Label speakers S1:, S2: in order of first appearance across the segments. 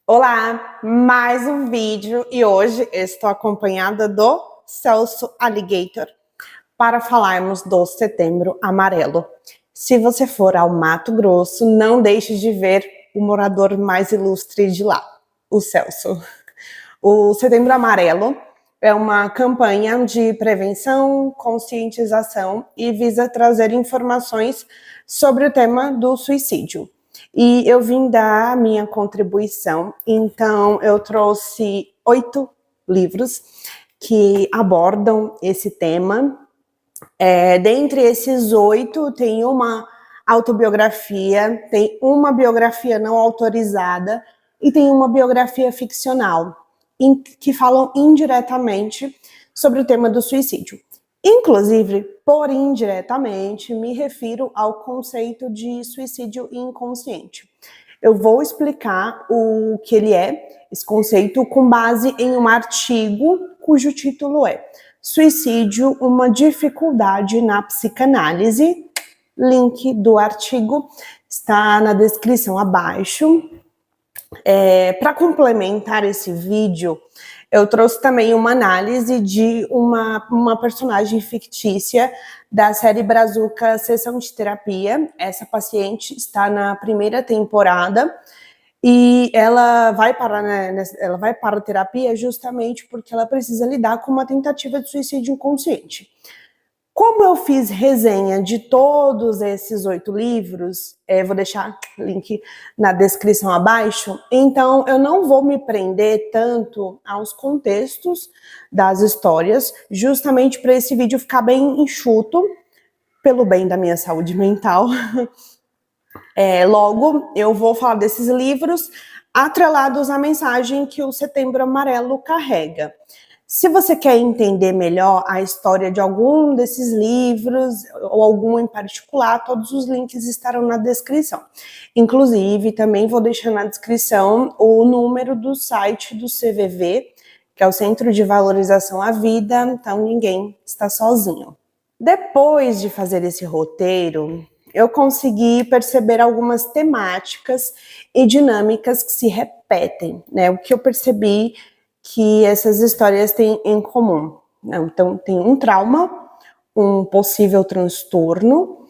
S1: Olá, mais um vídeo e hoje estou acompanhada do Celso Alligator para falarmos do Setembro Amarelo. Se você for ao Mato Grosso, não deixe de ver o morador mais ilustre de lá, o Celso. O Setembro Amarelo é uma campanha de prevenção, conscientização e visa trazer informações sobre o tema do suicídio. E eu vim dar a minha contribuição, então eu trouxe 8 livros que abordam esse tema. Dentre esses 8, tem uma autobiografia, tem uma biografia não autorizada e tem uma biografia ficcional, que falam indiretamente sobre o tema do suicídio. Inclusive, por indiretamente, me refiro ao conceito de suicídio inconsciente. Eu vou explicar o que ele é, esse conceito, com base em um artigo cujo título é Suicídio, uma dificuldade na psicanálise. Link do artigo está na descrição abaixo. Para complementar esse vídeo, eu trouxe também uma análise de uma personagem fictícia da série Brazuca Sessão de Terapia. Essa paciente está na primeira temporada e ela vai para a terapia justamente porque ela precisa lidar com uma tentativa de suicídio inconsciente. Como eu fiz resenha de todos esses 8 livros, vou deixar o link na descrição abaixo, então eu não vou me prender tanto aos contextos das histórias, justamente para esse vídeo ficar bem enxuto, pelo bem da minha saúde mental. Logo, eu vou falar desses livros atrelados à mensagem que o Setembro Amarelo carrega. Se você quer entender melhor a história de algum desses livros, ou algum em particular, todos os links estarão na descrição. Inclusive, também vou deixar na descrição o número do site do CVV, que é o Centro de Valorização à Vida, então ninguém está sozinho. Depois de fazer esse roteiro, eu consegui perceber algumas temáticas e dinâmicas que se repetem, né? O que eu percebi que essas histórias têm em comum. Então, tem um trauma, um possível transtorno.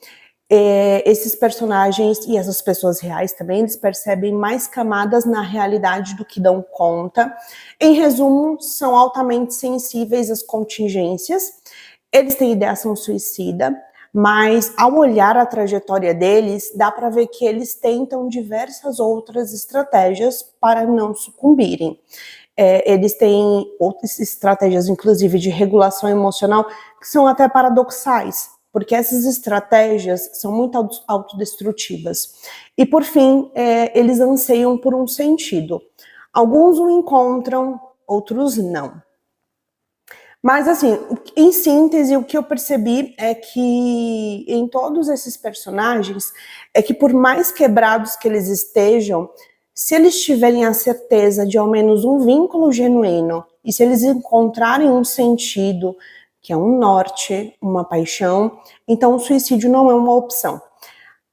S1: Esses personagens e essas pessoas reais também, eles percebem mais camadas na realidade do que dão conta. Em resumo, são altamente sensíveis às contingências. Eles têm ideação suicida, mas ao olhar a trajetória deles, dá para ver que eles tentam diversas outras estratégias para não sucumbirem. Eles têm outras estratégias, inclusive de regulação emocional, que são até paradoxais, porque essas estratégias são muito autodestrutivas. E, por fim, eles anseiam por um sentido. Alguns o encontram, outros não. Mas, assim, em síntese, o que eu percebi é que em todos esses personagens, é que por mais quebrados que eles estejam, se eles tiverem a certeza de ao menos um vínculo genuíno, e se eles encontrarem um sentido, que é um norte, uma paixão, então o suicídio não é uma opção.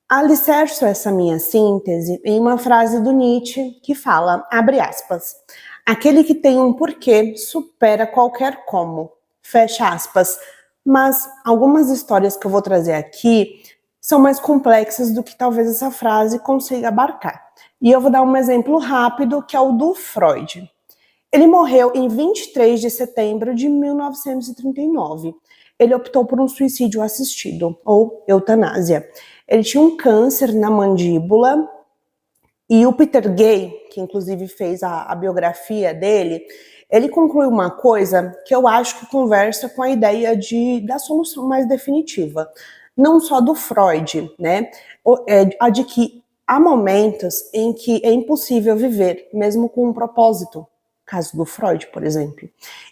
S1: Alicerço essa minha síntese em uma frase do Nietzsche que fala, abre aspas, aquele que tem um porquê supera qualquer como, fecha aspas. Mas algumas histórias que eu vou trazer aqui são mais complexas do que talvez essa frase consiga abarcar. E eu vou dar um exemplo rápido, que é o do Freud. Ele morreu em 23 de setembro de 1939. Ele optou por um suicídio assistido, ou eutanásia. Ele tinha um câncer na mandíbula, e o Peter Gay, que inclusive fez a biografia dele, ele concluiu uma coisa que eu acho que conversa com a ideia da solução mais definitiva. Não só do Freud, né? A de que há momentos em que é impossível viver, mesmo com um propósito. Caso do Freud, por exemplo.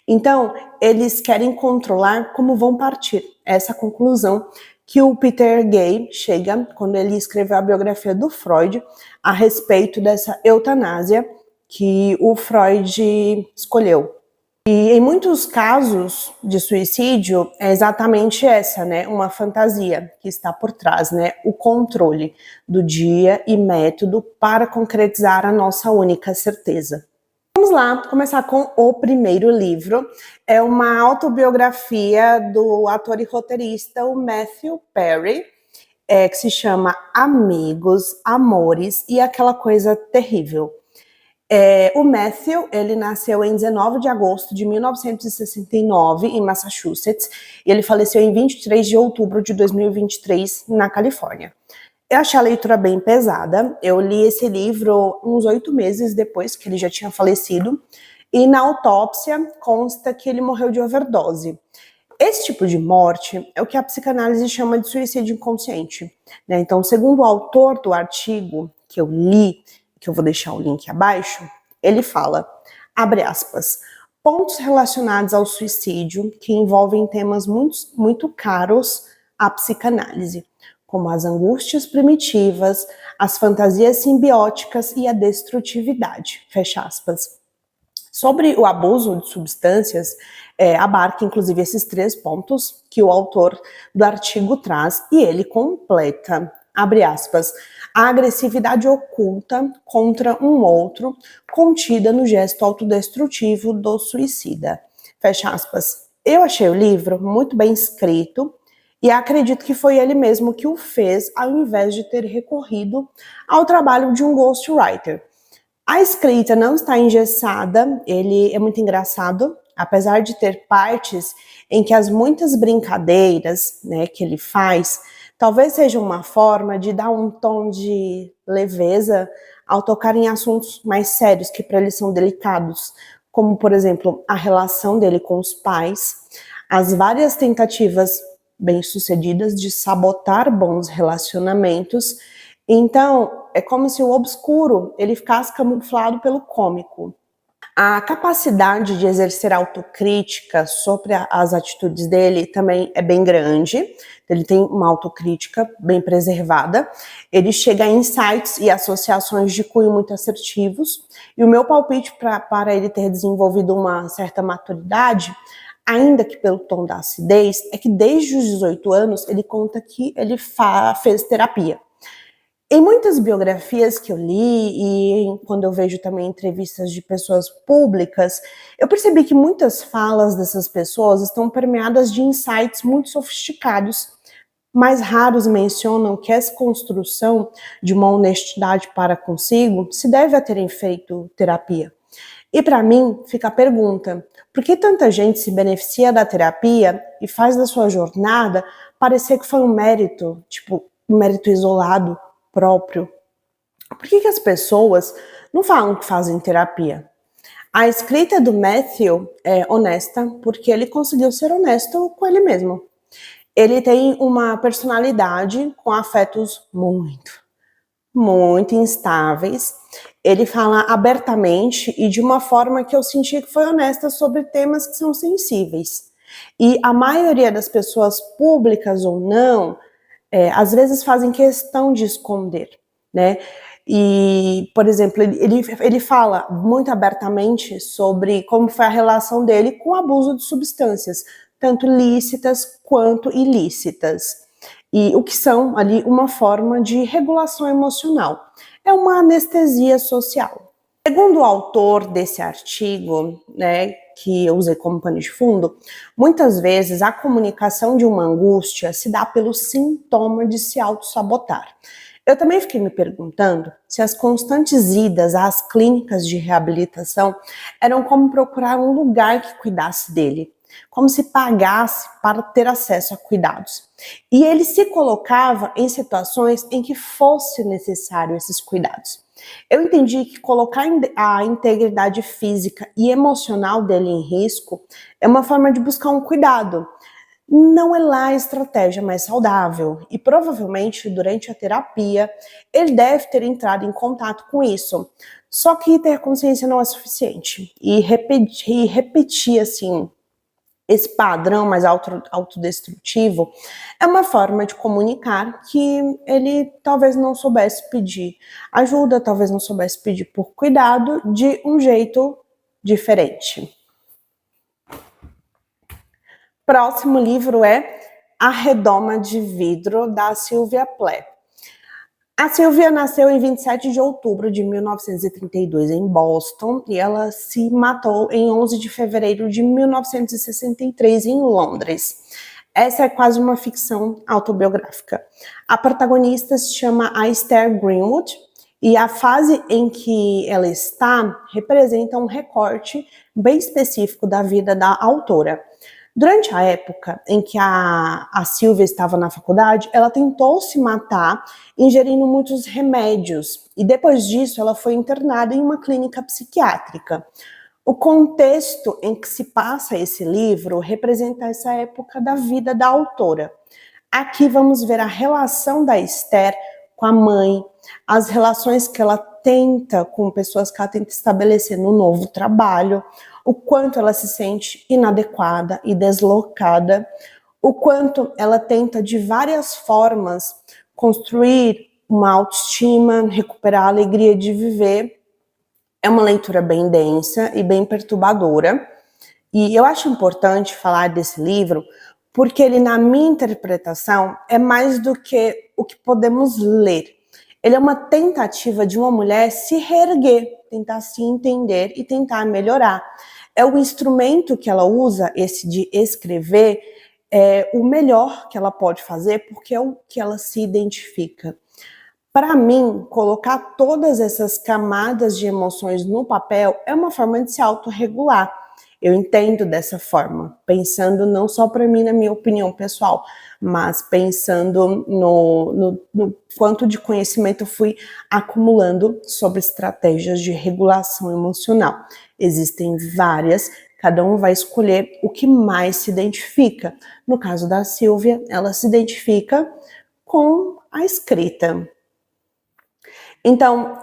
S1: Então, eles querem controlar como vão partir. Essa conclusão que o Peter Gay chega quando ele escreveu a biografia do Freud a respeito dessa eutanásia que o Freud escolheu. E em muitos casos de suicídio é exatamente essa, né, uma fantasia que está por trás, né, o controle do dia e método para concretizar a nossa única certeza. Vamos lá, começar com o primeiro livro. É uma autobiografia do ator e roteirista, o Matthew Perry, que se chama Amigos, Amores e Aquela Coisa Terrível. O Matthew, ele nasceu em 19 de agosto de 1969, em Massachusetts, e ele faleceu em 23 de outubro de 2023, na Califórnia. Eu achei a leitura bem pesada, eu li esse livro uns 8 meses depois que ele já tinha falecido, e na autópsia consta que ele morreu de overdose. Esse tipo de morte é o que a psicanálise chama de suicídio inconsciente, né? Então, segundo o autor do artigo que eu li, que eu vou deixar o link abaixo, ele fala, abre aspas, pontos relacionados ao suicídio que envolvem temas muito caros à psicanálise, como as angústias primitivas, as fantasias simbióticas e a destrutividade, fecha aspas. Sobre o abuso de substâncias, abarca inclusive esses 3 pontos que o autor do artigo traz e ele completa, abre aspas, a agressividade oculta contra um outro contida no gesto autodestrutivo do suicida, fecha aspas. Eu achei o livro muito bem escrito e acredito que foi ele mesmo que o fez ao invés de ter recorrido ao trabalho de um ghostwriter. A escrita não está engessada, ele é muito engraçado, apesar de ter partes em que as muitas brincadeiras, né, que ele faz, talvez seja uma forma de dar um tom de leveza ao tocar em assuntos mais sérios que para ele são delicados, como, por exemplo, a relação dele com os pais, as várias tentativas bem-sucedidas de sabotar bons relacionamentos. Então, é como se o obscuro ele ficasse camuflado pelo cômico. A capacidade de exercer autocrítica sobre as atitudes dele também é bem grande. Ele tem uma autocrítica bem preservada. Ele chega a insights e associações de cunho muito assertivos. E o meu palpite para ele ter desenvolvido uma certa maturidade, ainda que pelo tom da acidez, é que desde os 18 anos ele conta que ele fez terapia. Em muitas biografias que eu li e quando eu vejo também entrevistas de pessoas públicas, eu percebi que muitas falas dessas pessoas estão permeadas de insights muito sofisticados, mas raros mencionam que essa construção de uma honestidade para consigo se deve a terem feito terapia. E para mim fica a pergunta, por que tanta gente se beneficia da terapia e faz da sua jornada parecer que foi um mérito, tipo, um mérito isolado, próprio? Por que as pessoas não falam que fazem terapia? A escrita do Matthew é honesta porque ele conseguiu ser honesto com ele mesmo. Ele tem uma personalidade com afetos muito instáveis. Ele fala abertamente e de uma forma que eu senti que foi honesta sobre temas que são sensíveis. E a maioria das pessoas, públicas ou não, às vezes fazem questão de esconder, né? E, por exemplo, ele fala muito abertamente sobre como foi a relação dele com o abuso de substâncias, tanto lícitas quanto ilícitas. E o que são ali uma forma de regulação emocional. É uma anestesia social. Segundo o autor desse artigo, né, que eu usei como pano de fundo, muitas vezes a comunicação de uma angústia se dá pelo sintoma de se auto-sabotar. Eu também fiquei me perguntando se as constantes idas às clínicas de reabilitação eram como procurar um lugar que cuidasse dele, como se pagasse para ter acesso a cuidados. E ele se colocava em situações em que fosse necessário esses cuidados. Eu entendi que colocar a integridade física e emocional dele em risco é uma forma de buscar um cuidado. Não é lá a estratégia mais saudável e provavelmente durante a terapia ele deve ter entrado em contato com isso. Só que ter consciência não é suficiente e repetir assim esse padrão mais autodestrutivo é uma forma de comunicar que ele talvez não soubesse pedir ajuda, talvez não soubesse pedir por cuidado de um jeito diferente. Próximo livro é A Redoma de Vidro, da Sylvia Plath. A Sylvia nasceu em 27 de outubro de 1932 em Boston e ela se matou em 11 de fevereiro de 1963 em Londres. Essa é quase uma ficção autobiográfica. A protagonista se chama Esther Greenwood e a fase em que ela está representa um recorte bem específico da vida da autora. Durante a época em que a Sylvia estava na faculdade, ela tentou se matar ingerindo muitos remédios e depois disso ela foi internada em uma clínica psiquiátrica. O contexto em que se passa esse livro representa essa época da vida da autora. Aqui vamos ver a relação da Esther com a mãe, as relações que ela tenta com pessoas que ela tenta estabelecer no novo trabalho, o quanto ela se sente inadequada e deslocada, o quanto ela tenta de várias formas construir uma autoestima, recuperar a alegria de viver. É uma leitura bem densa e bem perturbadora. E eu acho importante falar desse livro porque ele, na minha interpretação, é mais do que o que podemos ler. Ele é uma tentativa de uma mulher se reerguer, tentar se entender e tentar melhorar. É o instrumento que ela usa, esse de escrever, é o melhor que ela pode fazer, porque é o que ela se identifica. Para mim, colocar todas essas camadas de emoções no papel é uma forma de se autorregular. Eu entendo dessa forma, pensando não só para mim, na minha opinião pessoal, mas pensando no quanto de conhecimento eu fui acumulando sobre estratégias de regulação emocional. Existem várias, cada um vai escolher o que mais se identifica. No caso da Sylvia, ela se identifica com a escrita. Então,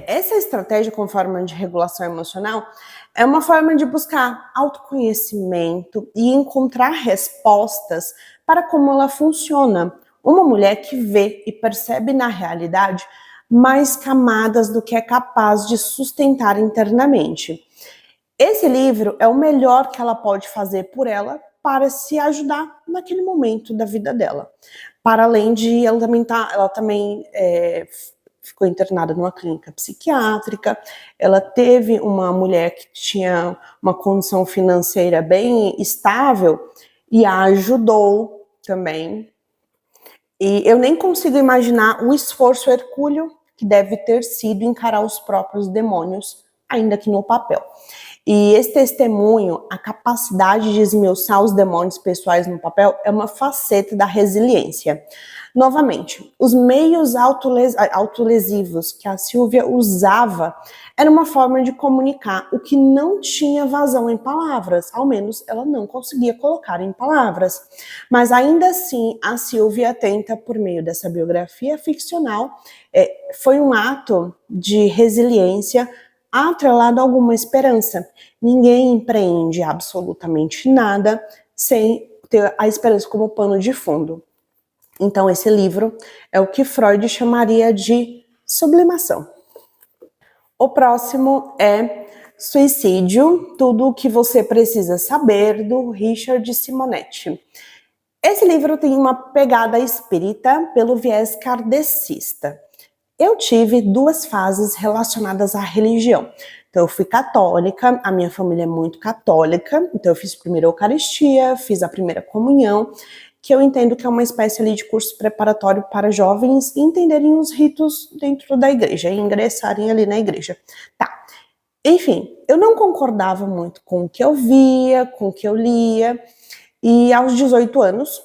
S1: essa estratégia com forma de regulação emocional é uma forma de buscar autoconhecimento e encontrar respostas para como ela funciona. Uma mulher que vê e percebe na realidade mais camadas do que é capaz de sustentar internamente. Esse livro é o melhor que ela pode fazer por ela para se ajudar naquele momento da vida dela. Para além de ela também ficou internada numa clínica psiquiátrica, ela teve uma mulher que tinha uma condição financeira bem estável e a ajudou também. E eu nem consigo imaginar o esforço hercúleo que deve ter sido encarar os próprios demônios, ainda que no papel. E esse testemunho, a capacidade de esmiuçar os demônios pessoais no papel, é uma faceta da resiliência. Novamente, os meios autolesivos que a Sylvia usava era uma forma de comunicar o que não tinha vazão em palavras, ao menos ela não conseguia colocar em palavras. Mas ainda assim, a Sylvia tenta, por meio dessa biografia ficcional, foi um ato de resiliência atrelado a alguma esperança. Ninguém empreende absolutamente nada sem ter a esperança como pano de fundo. Então, esse livro é o que Freud chamaria de sublimação. O próximo é Suicídio, tudo o que você precisa saber, do Richard Simonetti. Esse livro tem uma pegada espírita pelo viés kardecista. Eu tive duas fases relacionadas à religião. Então, eu fui católica, a minha família é muito católica, então eu fiz a primeira Eucaristia, fiz a primeira comunhão, que eu entendo que é uma espécie ali de curso preparatório para jovens entenderem os ritos dentro da igreja, e ingressarem ali na igreja. Tá. Enfim, eu não concordava muito com o que eu via, com o que eu lia, e aos 18 anos,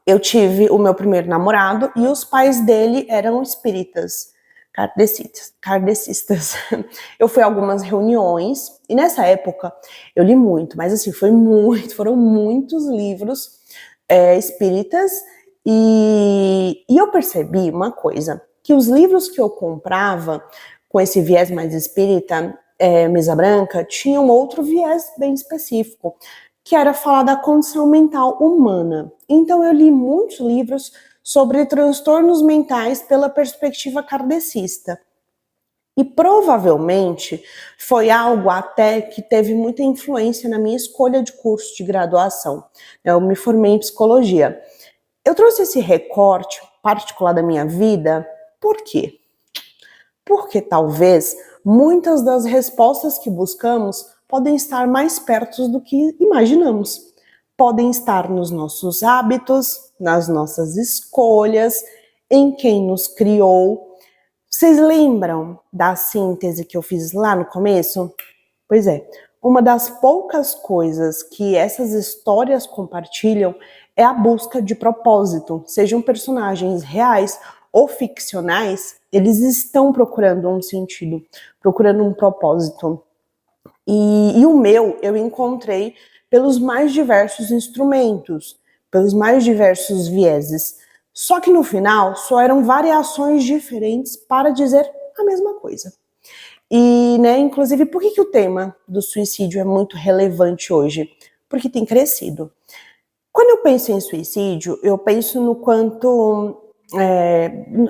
S1: eu tive o meu primeiro namorado e os pais dele eram espíritas, kardecistas. Eu fui a algumas reuniões e nessa época eu li muito, mas assim, foram muitos livros espíritas e eu percebi uma coisa, que os livros que eu comprava com esse viés mais espírita, mesa branca, tinham outro viés bem específico, que era falar da condição mental humana. Então eu li muitos livros sobre transtornos mentais pela perspectiva kardecista. E provavelmente foi algo até que teve muita influência na minha escolha de curso de graduação. Eu me formei em psicologia. Eu trouxe esse recorte particular da minha vida, por quê? Porque talvez muitas das respostas que buscamos podem estar mais perto do que imaginamos. Podem estar nos nossos hábitos, nas nossas escolhas, em quem nos criou. Vocês lembram da síntese que eu fiz lá no começo? Pois é, uma das poucas coisas que essas histórias compartilham é a busca de propósito. Sejam personagens reais ou ficcionais, eles estão procurando um sentido, procurando um propósito. E o meu eu encontrei pelos mais diversos instrumentos, pelos mais diversos vieses. Só que no final só eram variações diferentes para dizer a mesma coisa. E, né, inclusive, por que o tema do suicídio é muito relevante hoje? Porque tem crescido. Quando eu penso em suicídio, eu penso no quanto,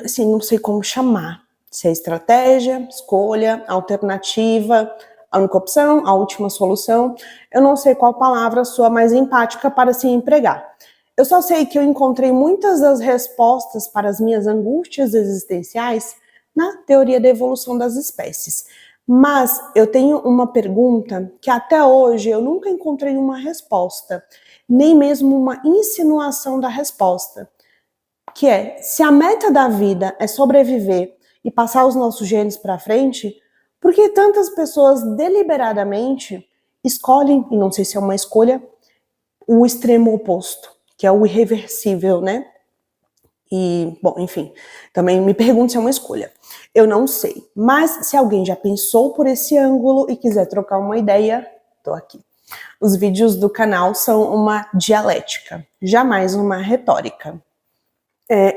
S1: assim, não sei como chamar. Se é estratégia, escolha, alternativa, a única opção, a última solução. Eu não sei qual palavra soa mais empática para se empregar. Eu só sei que eu encontrei muitas das respostas para as minhas angústias existenciais na teoria da evolução das espécies. Mas eu tenho uma pergunta que até hoje eu nunca encontrei uma resposta, nem mesmo uma insinuação da resposta, que é: se a meta da vida é sobreviver e passar os nossos genes para frente, por que tantas pessoas deliberadamente escolhem, e não sei se é uma escolha, o extremo oposto, que é o irreversível, né? E, bom, enfim, também me pergunto se é uma escolha. Eu não sei, mas se alguém já pensou por esse ângulo e quiser trocar uma ideia, tô aqui. Os vídeos do canal são uma dialética, jamais uma retórica.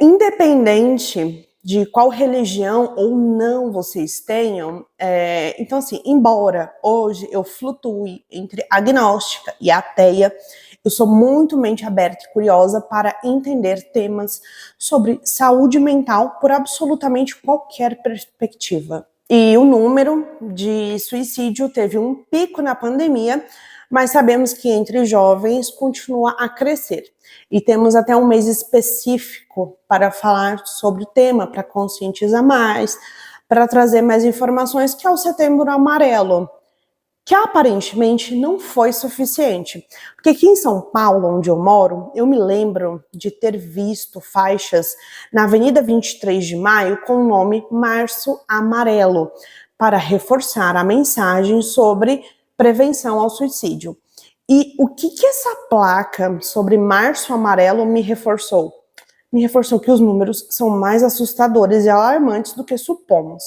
S1: Independente de qual religião ou não vocês tenham, então assim, embora hoje eu flutue entre agnóstica e ateia, eu sou muito mente aberta e curiosa para entender temas sobre saúde mental por absolutamente qualquer perspectiva. E o número de suicídio teve um pico na pandemia, mas sabemos que entre jovens continua a crescer. E temos até um mês específico para falar sobre o tema, para conscientizar mais, para trazer mais informações, que é o Setembro Amarelo, que aparentemente não foi suficiente. Porque aqui em São Paulo, onde eu moro, eu me lembro de ter visto faixas na Avenida 23 de Maio com o nome Março Amarelo, para reforçar a mensagem sobre prevenção ao suicídio. E o que essa placa sobre Março Amarelo me reforçou? Me reforçou que os números são mais assustadores e alarmantes do que supomos.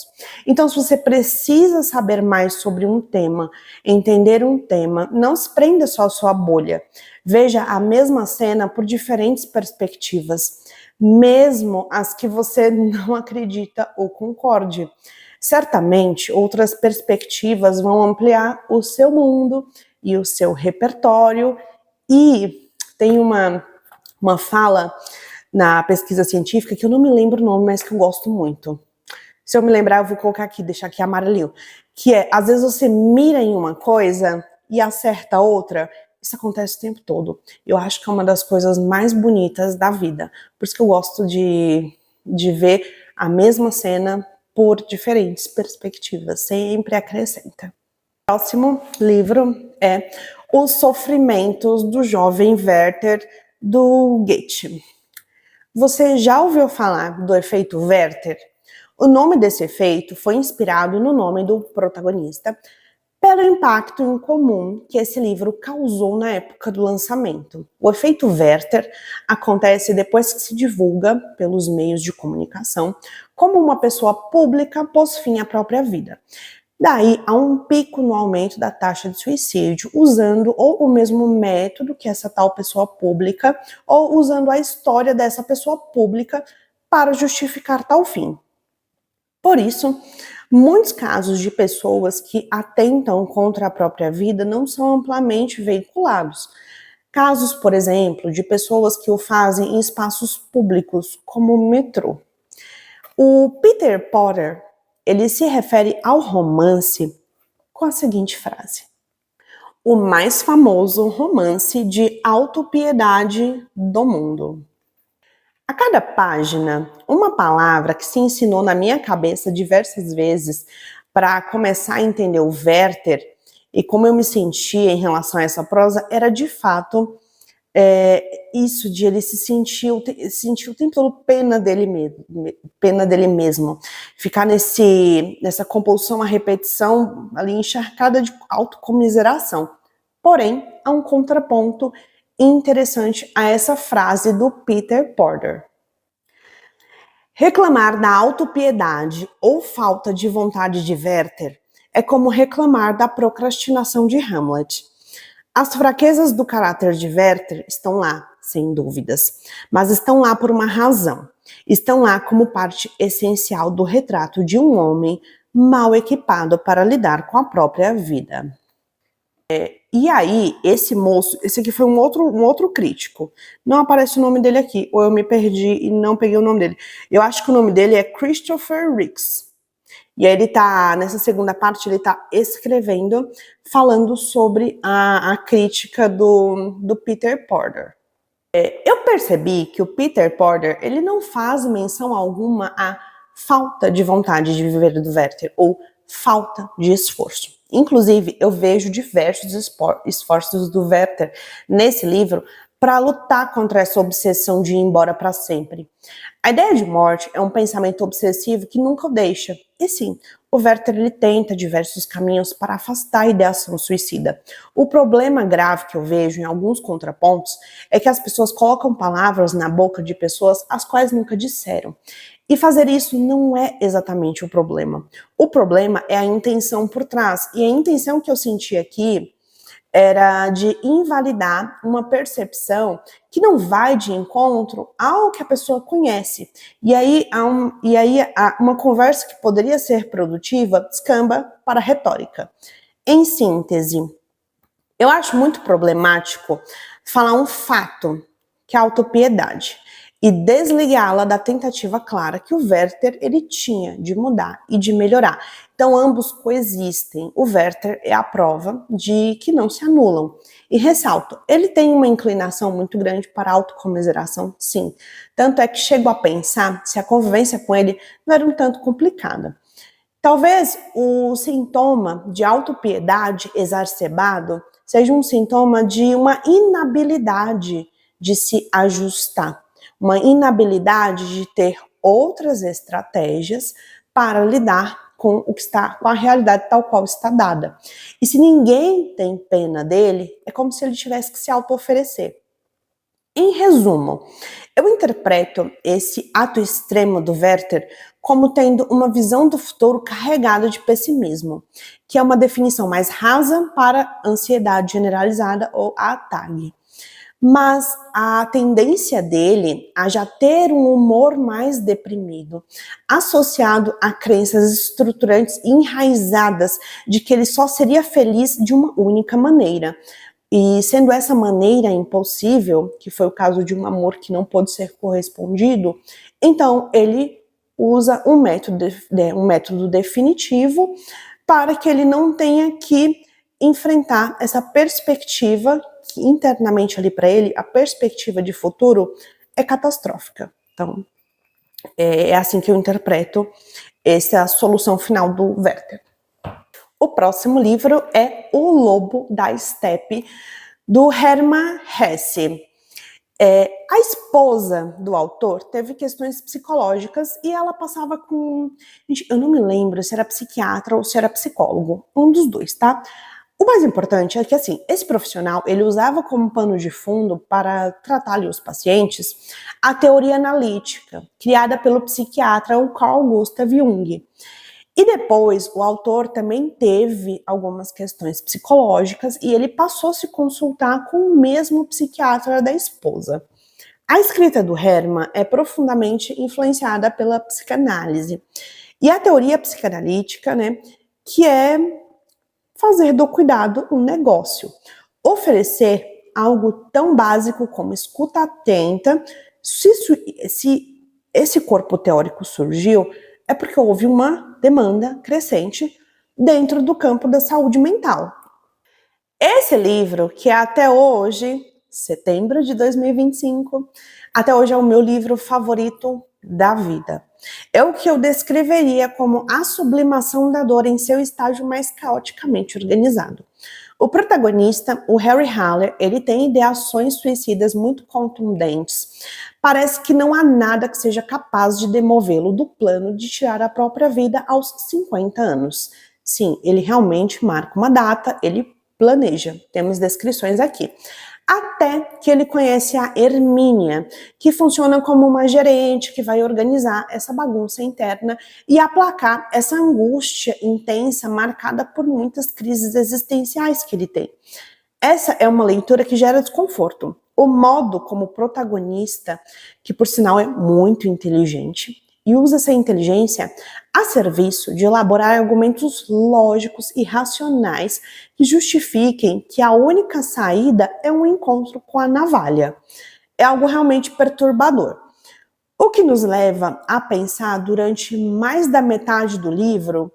S1: Então, se você precisa saber mais sobre um tema, entender um tema, não se prenda só à sua bolha. Veja a mesma cena por diferentes perspectivas, mesmo as que você não acredita ou concorde. Certamente, outras perspectivas vão ampliar o seu mundo e o seu repertório. E tem uma fala na pesquisa científica, que eu não me lembro o nome, mas que eu gosto muito. Se eu me lembrar, eu vou colocar aqui, deixar aqui amarelinho. Que é, às vezes você mira em uma coisa e acerta outra. Isso acontece o tempo todo. Eu acho que é uma das coisas mais bonitas da vida. Por isso que eu gosto de ver a mesma cena por diferentes perspectivas. Sempre acrescenta. O próximo livro é Os Sofrimentos do Jovem Werther, do Goethe. Você já ouviu falar do efeito Werther? O nome desse efeito foi inspirado no nome do protagonista, pelo impacto incomum que esse livro causou na época do lançamento. O efeito Werther acontece depois que se divulga pelos meios de comunicação como uma pessoa pública pôs fim à própria vida. Daí há um pico no aumento da taxa de suicídio, usando ou o mesmo método que essa tal pessoa pública, ou usando a história dessa pessoa pública para justificar tal fim. Por isso, muitos casos de pessoas que atentam contra a própria vida não são amplamente veiculados. Casos, por exemplo, de pessoas que o fazem em espaços públicos, como o metrô. O Peter Potter, ele se refere ao romance com a seguinte frase: o mais famoso romance de autopiedade do mundo. A cada página, uma palavra que se ensinou na minha cabeça diversas vezes para começar a entender o Werther e como eu me sentia em relação a essa prosa era de fato isso de ele se sentir o tempo todo pena dele mesmo, ficar nessa compulsão à repetição ali encharcada de autocomiseração. Porém, há um contraponto interessante a essa frase do Peter Porter. Reclamar da autopiedade ou falta de vontade de Werther é como reclamar da procrastinação de Hamlet. As fraquezas do caráter de Werther estão lá, sem dúvidas, mas estão lá por uma razão. Estão lá como parte essencial do retrato de um homem mal equipado para lidar com a própria vida. E aí, esse moço, esse aqui foi um outro crítico. Não aparece o nome dele aqui, ou eu me perdi e não peguei o nome dele. Eu acho que o nome dele é Christopher Ricks. E aí ele tá, nessa segunda parte, ele tá escrevendo, falando sobre a crítica do Peter Porter. Eu percebi que o Peter Porter, ele não faz menção alguma à falta de vontade de viver do Werther, ou falta de esforço. Inclusive, eu vejo diversos esforços do Werther nesse livro para lutar contra essa obsessão de ir embora para sempre. A ideia de morte é um pensamento obsessivo que nunca o deixa. E sim, o Werther ele tenta diversos caminhos para afastar a ideação suicida. O problema grave que eu vejo em alguns contrapontos é que as pessoas colocam palavras na boca de pessoas as quais nunca disseram. E fazer isso não é exatamente o problema. O problema é a intenção por trás. E a intenção que eu senti aqui era de invalidar uma percepção que não vai de encontro ao que a pessoa conhece. E aí, uma conversa que poderia ser produtiva descamba para a retórica. Em síntese, eu acho muito problemático falar um fato, que é a autopiedade, e desligá-la da tentativa clara que o Werther ele tinha de mudar e de melhorar. Então, ambos coexistem. O Werther é a prova de que não se anulam. E ressalto, ele tem uma inclinação muito grande para a autocomiseração, sim. Tanto é que chego a pensar se a convivência com ele não era um tanto complicada. Talvez o sintoma de autopiedade exacerbado seja um sintoma de uma inabilidade de se ajustar, uma inabilidade de ter outras estratégias para lidar com a realidade tal qual está dada. E se ninguém tem pena dele, é como se ele tivesse que se auto-oferecer. Em resumo, eu interpreto esse ato extremo do Werther como tendo uma visão do futuro carregada de pessimismo, que é uma definição mais rasa para ansiedade generalizada ou a TAG. Mas a tendência dele a já ter um humor mais deprimido, associado a crenças estruturantes e enraizadas de que ele só seria feliz de uma única maneira. E sendo essa maneira impossível, que foi o caso de um amor que não pôde ser correspondido, então ele usa um método definitivo para que ele não tenha que enfrentar essa perspectiva que internamente ali para ele, a perspectiva de futuro é catastrófica. Então, é assim que eu interpreto essa solução final do Werther. O próximo livro é O Lobo da Estepe, do Hermann Hesse. A esposa do autor teve questões psicológicas e ela passava com... Gente, eu não me lembro se era psiquiatra ou se era psicólogo, um dos dois, tá? O mais importante é que, assim, esse profissional, ele usava como pano de fundo para tratar ali os pacientes a teoria analítica, criada pelo psiquiatra Carl Gustav Jung. E depois, o autor também teve algumas questões psicológicas e ele passou a se consultar com o mesmo psiquiatra da esposa. A escrita do Hermann é profundamente influenciada pela psicanálise. E a teoria psicanalítica, né, que é fazer do cuidado um negócio. Oferecer algo tão básico como escuta atenta. Se esse corpo teórico surgiu, É porque houve uma demanda crescente dentro do campo da saúde mental. Esse livro, que é até hoje, setembro de 2025, até hoje é o meu livro favorito da vida. É o que eu descreveria como a sublimação da dor em seu estágio mais caoticamente organizado. O protagonista, o Harry Haller, ele tem ideações suicidas muito contundentes. Parece que não há nada que seja capaz de demovê-lo do plano de tirar a própria vida aos 50 anos. Sim, ele realmente marca uma data, ele planeja. Temos descrições aqui. Até que ele conhece a Hermínia, que funciona como uma gerente que vai organizar essa bagunça interna e aplacar essa angústia intensa marcada por muitas crises existenciais que ele tem. Essa é uma leitura que gera desconforto. O modo como o protagonista, que por sinal é muito inteligente, e usa essa inteligência a serviço de elaborar argumentos lógicos e racionais que justifiquem que a única saída é um encontro com a navalha. É algo realmente perturbador. O que nos leva a pensar durante mais da metade do livro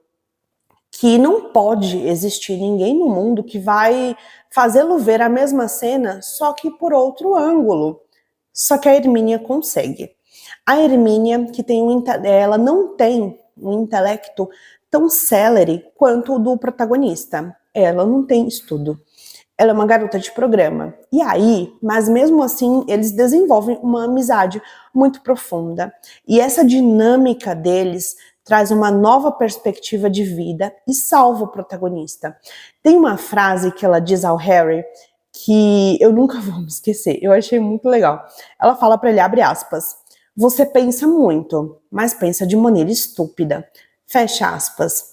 S1: que não pode existir ninguém no mundo que vai fazê-lo ver a mesma cena, só que por outro ângulo. Só que a Hermínia consegue. A Hermínia, que ela não tem um intelecto tão célere quanto o do protagonista. Ela não tem estudo. Ela é uma garota de programa. E aí, mas mesmo assim, eles desenvolvem uma amizade muito profunda. E essa dinâmica deles traz uma nova perspectiva de vida e salva o protagonista. Tem uma frase que ela diz ao Harry que eu nunca vou me esquecer. Eu achei muito legal. Ela fala para ele, abre aspas, você pensa muito, mas pensa de maneira estúpida. Fecha aspas.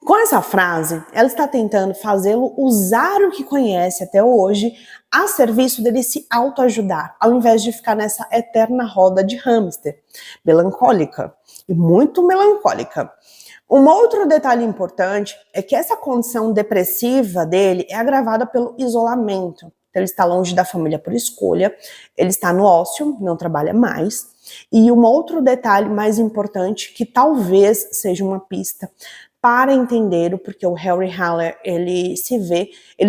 S1: Com essa frase, ela está tentando fazê-lo usar o que conhece até hoje a serviço dele se autoajudar, ao invés de ficar nessa eterna roda de hamster, melancólica e muito melancólica. Um outro detalhe importante é que essa condição depressiva dele é agravada pelo isolamento. Então, ele está longe da família por escolha, ele está no ócio, não trabalha mais. E um outro detalhe mais importante, que talvez seja uma pista para entender o porquê o Harry Haller, ele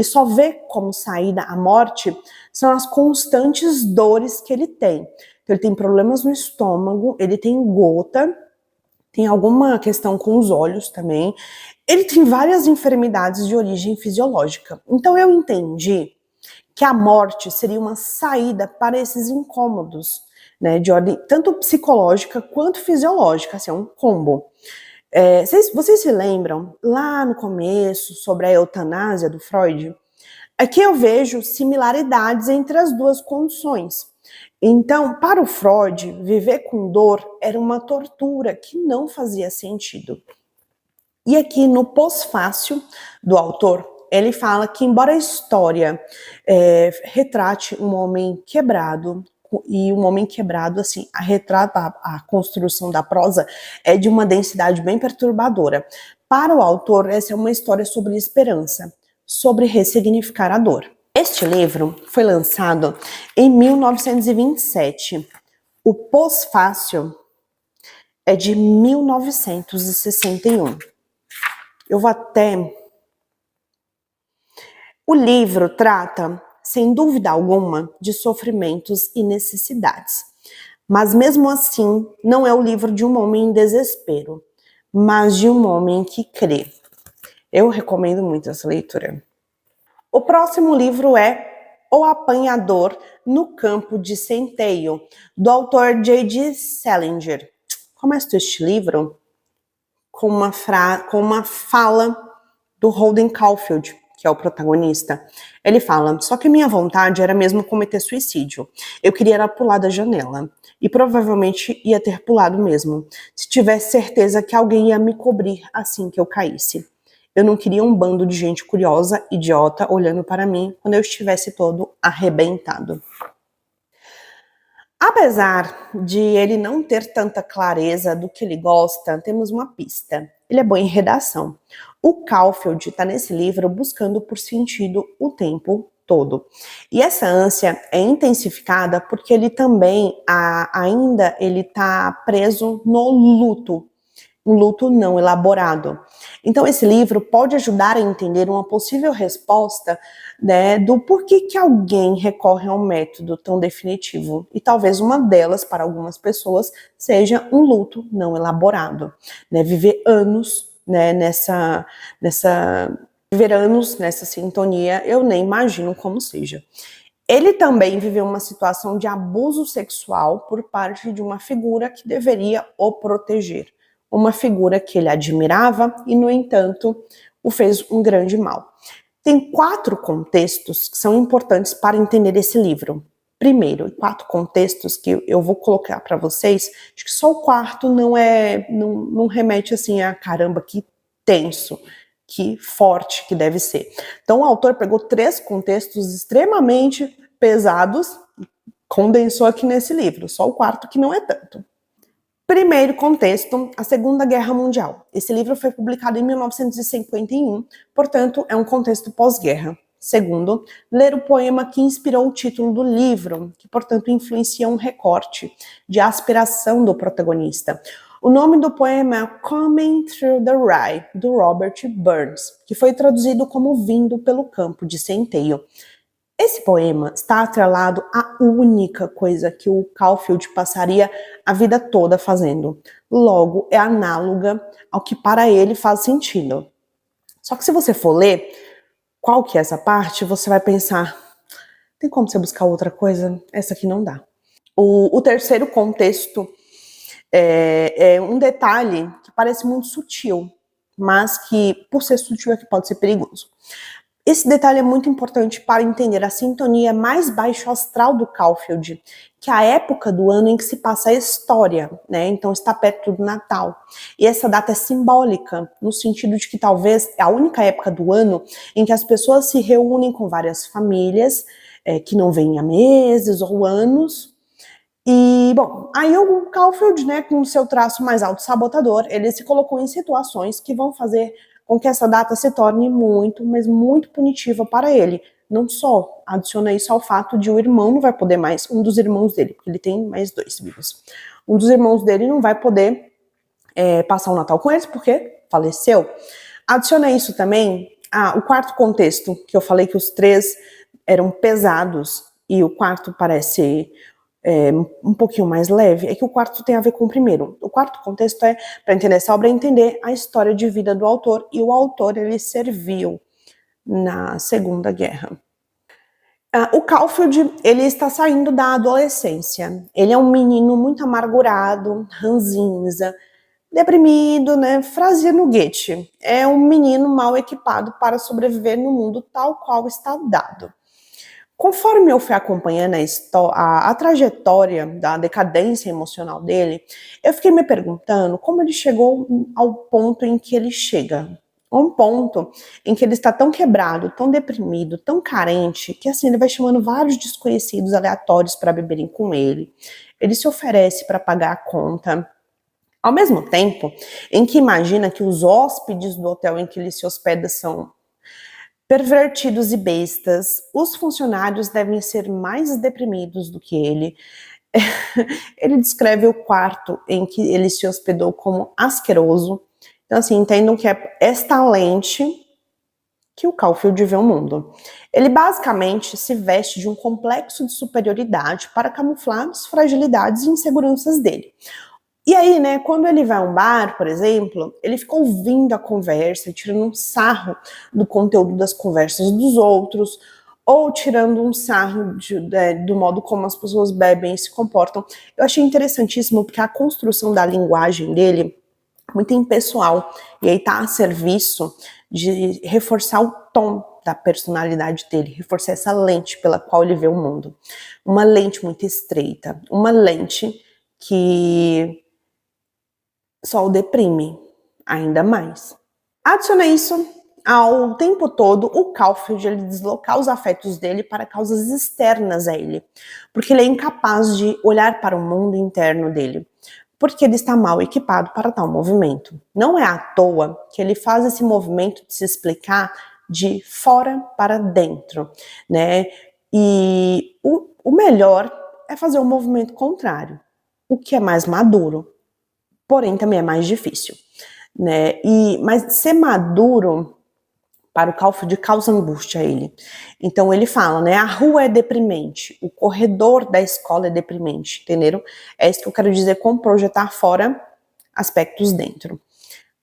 S1: só vê como saída a morte, são as constantes dores que ele tem. Então, ele tem problemas no estômago, ele tem gota, tem alguma questão com os olhos também. Ele tem várias enfermidades de origem fisiológica. Então eu entendi que a morte seria uma saída para esses incômodos, né, de ordem tanto psicológica quanto fisiológica, assim, é um combo. Vocês se lembram, lá no começo, sobre a eutanásia do Freud? Aqui eu vejo similaridades entre as duas condições. Então, para o Freud, viver com dor era uma tortura que não fazia sentido. E aqui no pós-fácil do autor, ele fala que embora a história retrate um homem quebrado, e um homem quebrado, assim, a construção da prosa é de uma densidade bem perturbadora. Para o autor, essa é uma história sobre esperança, sobre ressignificar a dor. Este livro foi lançado em 1927. O pós-fácil é de 1961. Eu vou até... O livro trata, sem dúvida alguma, de sofrimentos e necessidades. Mas mesmo assim, não é o livro de um homem em desespero, mas de um homem que crê. Eu recomendo muito essa leitura. O próximo livro é O Apanhador no Campo de Centeio, do autor J.D. Salinger. Começa este livro com uma fala do Holden Caulfield, que é o protagonista. Ele fala, só que minha vontade era mesmo cometer suicídio. Eu queria era pular da janela. E provavelmente ia ter pulado mesmo, se tivesse certeza que alguém ia me cobrir assim que eu caísse. Eu não queria um bando de gente curiosa, idiota, olhando para mim quando eu estivesse todo arrebentado. Apesar de ele não ter tanta clareza do que ele gosta, temos uma pista. Ele é bom em redação. O Caulfield está nesse livro buscando por sentido o tempo todo. E essa ânsia é intensificada porque ele também ainda ele está preso no luto, um luto não elaborado. Então, esse livro pode ajudar a entender uma possível resposta, né, do porquê que alguém recorre a um método tão definitivo. E talvez uma delas, para algumas pessoas, seja um luto não elaborado. Né, viver anos, né, viver anos nessa sintonia, eu nem imagino como seja. Ele também viveu uma situação de abuso sexual por parte de uma figura que deveria o proteger. Uma figura que ele admirava e, no entanto, o fez um grande mal. Tem 4 contextos que são importantes para entender esse livro. Primeiro, 4 contextos que eu vou colocar para vocês. Acho que só o quarto não remete assim a caramba, que tenso, que forte que deve ser. Então, o autor pegou 3 contextos extremamente pesados e condensou aqui nesse livro. Só o quarto que não é tanto. Primeiro contexto, a Segunda Guerra Mundial. Esse livro foi publicado em 1951, portanto, é um contexto pós-guerra. Segundo, ler o poema que inspirou o título do livro, que, portanto, influencia um recorte de aspiração do protagonista. O nome do poema é Coming Through the Rye, do Robert Burns, que foi traduzido como Vindo pelo Campo de Centeio. Esse poema está atrelado à única coisa que o Caulfield passaria a vida toda fazendo. Logo, é análoga ao que para ele faz sentido. Só que se você for ler qual que é essa parte, você vai pensar, tem como você buscar outra coisa? Essa aqui não dá. O terceiro contexto é um detalhe que parece muito sutil, mas que, por ser sutil, é que pode ser perigoso. Esse detalhe é muito importante para entender a sintonia mais baixo astral do Caulfield, que é a época do ano em que se passa a história, né? Então está perto do Natal. E essa data é simbólica, no sentido de que talvez é a única época do ano em que as pessoas se reúnem com várias famílias, que não vêm há meses ou anos. E, bom, aí o Caulfield, né, com o seu traço mais auto-sabotador, ele se colocou em situações que vão fazer com que essa data se torne muito, mas muito punitiva para ele. Não só adiciona isso ao fato de o irmão não vai poder mais, um dos irmãos dele, porque ele tem mais 2 vivos, um dos irmãos dele não vai poder passar o Natal com eles porque faleceu. Adiciona isso também, o quarto contexto, que eu falei que os 3 eram pesados e o quarto parece um pouquinho mais leve, é que o quarto tem a ver com o primeiro. O quarto contexto é, para entender essa obra, é entender a história de vida do autor, e o autor, ele serviu na Segunda Guerra. O Caulfield, ele está saindo da adolescência. Ele é um menino muito amargurado, ranzinza, deprimido, né? Frase no Goethe. É um menino mal equipado para sobreviver no mundo tal qual está dado. Conforme eu fui acompanhando a trajetória da decadência emocional dele, eu fiquei me perguntando como ele chegou ao ponto em que ele chega. Um ponto em que ele está tão quebrado, tão deprimido, tão carente, que assim ele vai chamando vários desconhecidos aleatórios para beberem com ele. Ele se oferece para pagar a conta. Ao mesmo tempo em que imagina que os hóspedes do hotel em que ele se hospeda são pervertidos e bestas, os funcionários devem ser mais deprimidos do que ele. Ele descreve o quarto em que ele se hospedou como asqueroso. Então, assim, entendam que é esta lente que o Caulfield vê o mundo. Ele basicamente se veste de um complexo de superioridade para camuflar as fragilidades e inseguranças dele. E aí, né, quando ele vai a um bar, por exemplo, ele fica ouvindo a conversa, tirando um sarro do conteúdo das conversas dos outros, ou tirando um sarro do modo como as pessoas bebem e se comportam. Eu achei interessantíssimo, porque a construção da linguagem dele é muito impessoal, e aí está a serviço de reforçar o tom da personalidade dele, reforçar essa lente pela qual ele vê o mundo. Uma lente muito estreita, uma lente que só o deprime ainda mais. Adiciona isso ao tempo todo o Caulfield ele deslocar os afetos dele para causas externas a ele, porque ele é incapaz de olhar para o mundo interno dele, porque ele está mal equipado para tal movimento. Não é à toa que ele faz esse movimento de se explicar de fora para dentro, né? E o melhor é fazer o movimento contrário, o que é mais maduro, porém também é mais difícil, né? Mas ser maduro para o Caulfield causa angústia a ele. Então ele fala, né? A rua é deprimente, o corredor da escola é deprimente, entenderam? É isso que eu quero dizer com projetar fora aspectos dentro.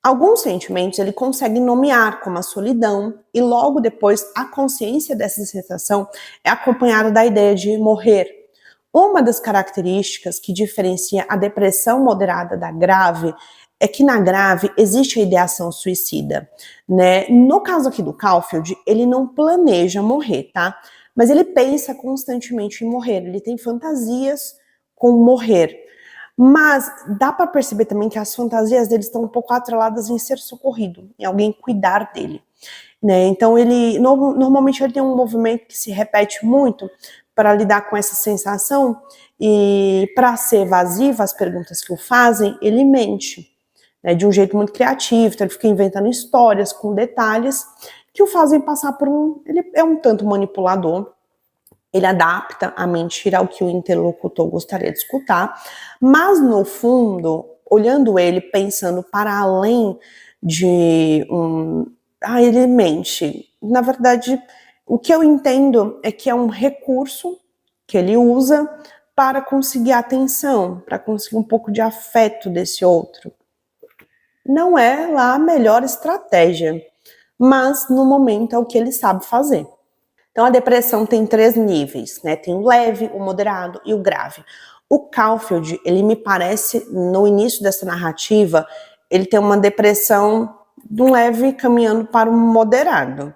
S1: Alguns sentimentos ele consegue nomear, como a solidão, e logo depois a consciência dessa sensação é acompanhada da ideia de morrer. Uma das características que diferencia a depressão moderada da grave é que na grave existe a ideação suicida, né? No caso aqui do Caulfield, ele não planeja morrer, tá? Mas ele pensa constantemente em morrer, ele tem fantasias com morrer. Mas dá para perceber também que as fantasias dele estão um pouco atreladas em ser socorrido, em alguém cuidar dele, né? Então ele normalmente ele tem um movimento que se repete muito para lidar com essa sensação e para ser evasivo às perguntas que o fazem, ele mente, né, de um jeito muito criativo, então ele fica inventando histórias com detalhes que o fazem passar por ele é um tanto manipulador. Ele adapta a mentira ao que o interlocutor gostaria de escutar, mas no fundo, olhando ele, pensando para além de ele mente. Na verdade, o que eu entendo é que é um recurso que ele usa para conseguir atenção, para conseguir um pouco de afeto desse outro. Não é lá a melhor estratégia, mas no momento é o que ele sabe fazer. Então, a depressão tem 3 níveis, né? Tem o leve, o moderado e o grave. O Caulfield, ele me parece, no início dessa narrativa, ele tem uma depressão de um leve caminhando para um moderado.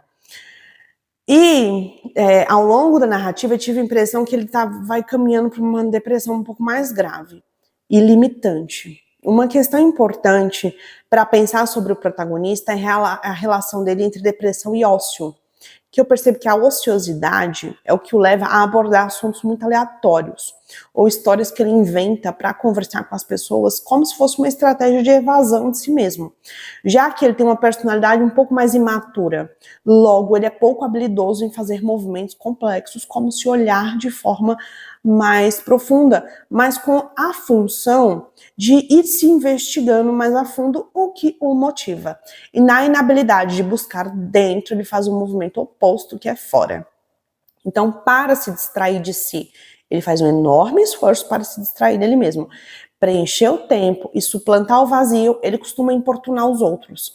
S1: E ao longo da narrativa eu tive a impressão que ele vai caminhando para uma depressão um pouco mais grave e limitante. Uma questão importante para pensar sobre o protagonista é a relação dele entre depressão e ócio, que eu percebo que a ociosidade é o que o leva a abordar assuntos muito aleatórios, ou histórias que ele inventa para conversar com as pessoas como se fosse uma estratégia de evasão de si mesmo. Já que ele tem uma personalidade um pouco mais imatura, logo ele é pouco habilidoso em fazer movimentos complexos, como se olhar de forma mais profunda, mas com a função de ir se investigando mais a fundo o que o motiva. E na inabilidade de buscar dentro, ele faz um movimento oposto, que é fora. Então, para se distrair de si, ele faz um enorme esforço para se distrair dele mesmo. Preencher o tempo e suplantar o vazio, ele costuma importunar os outros.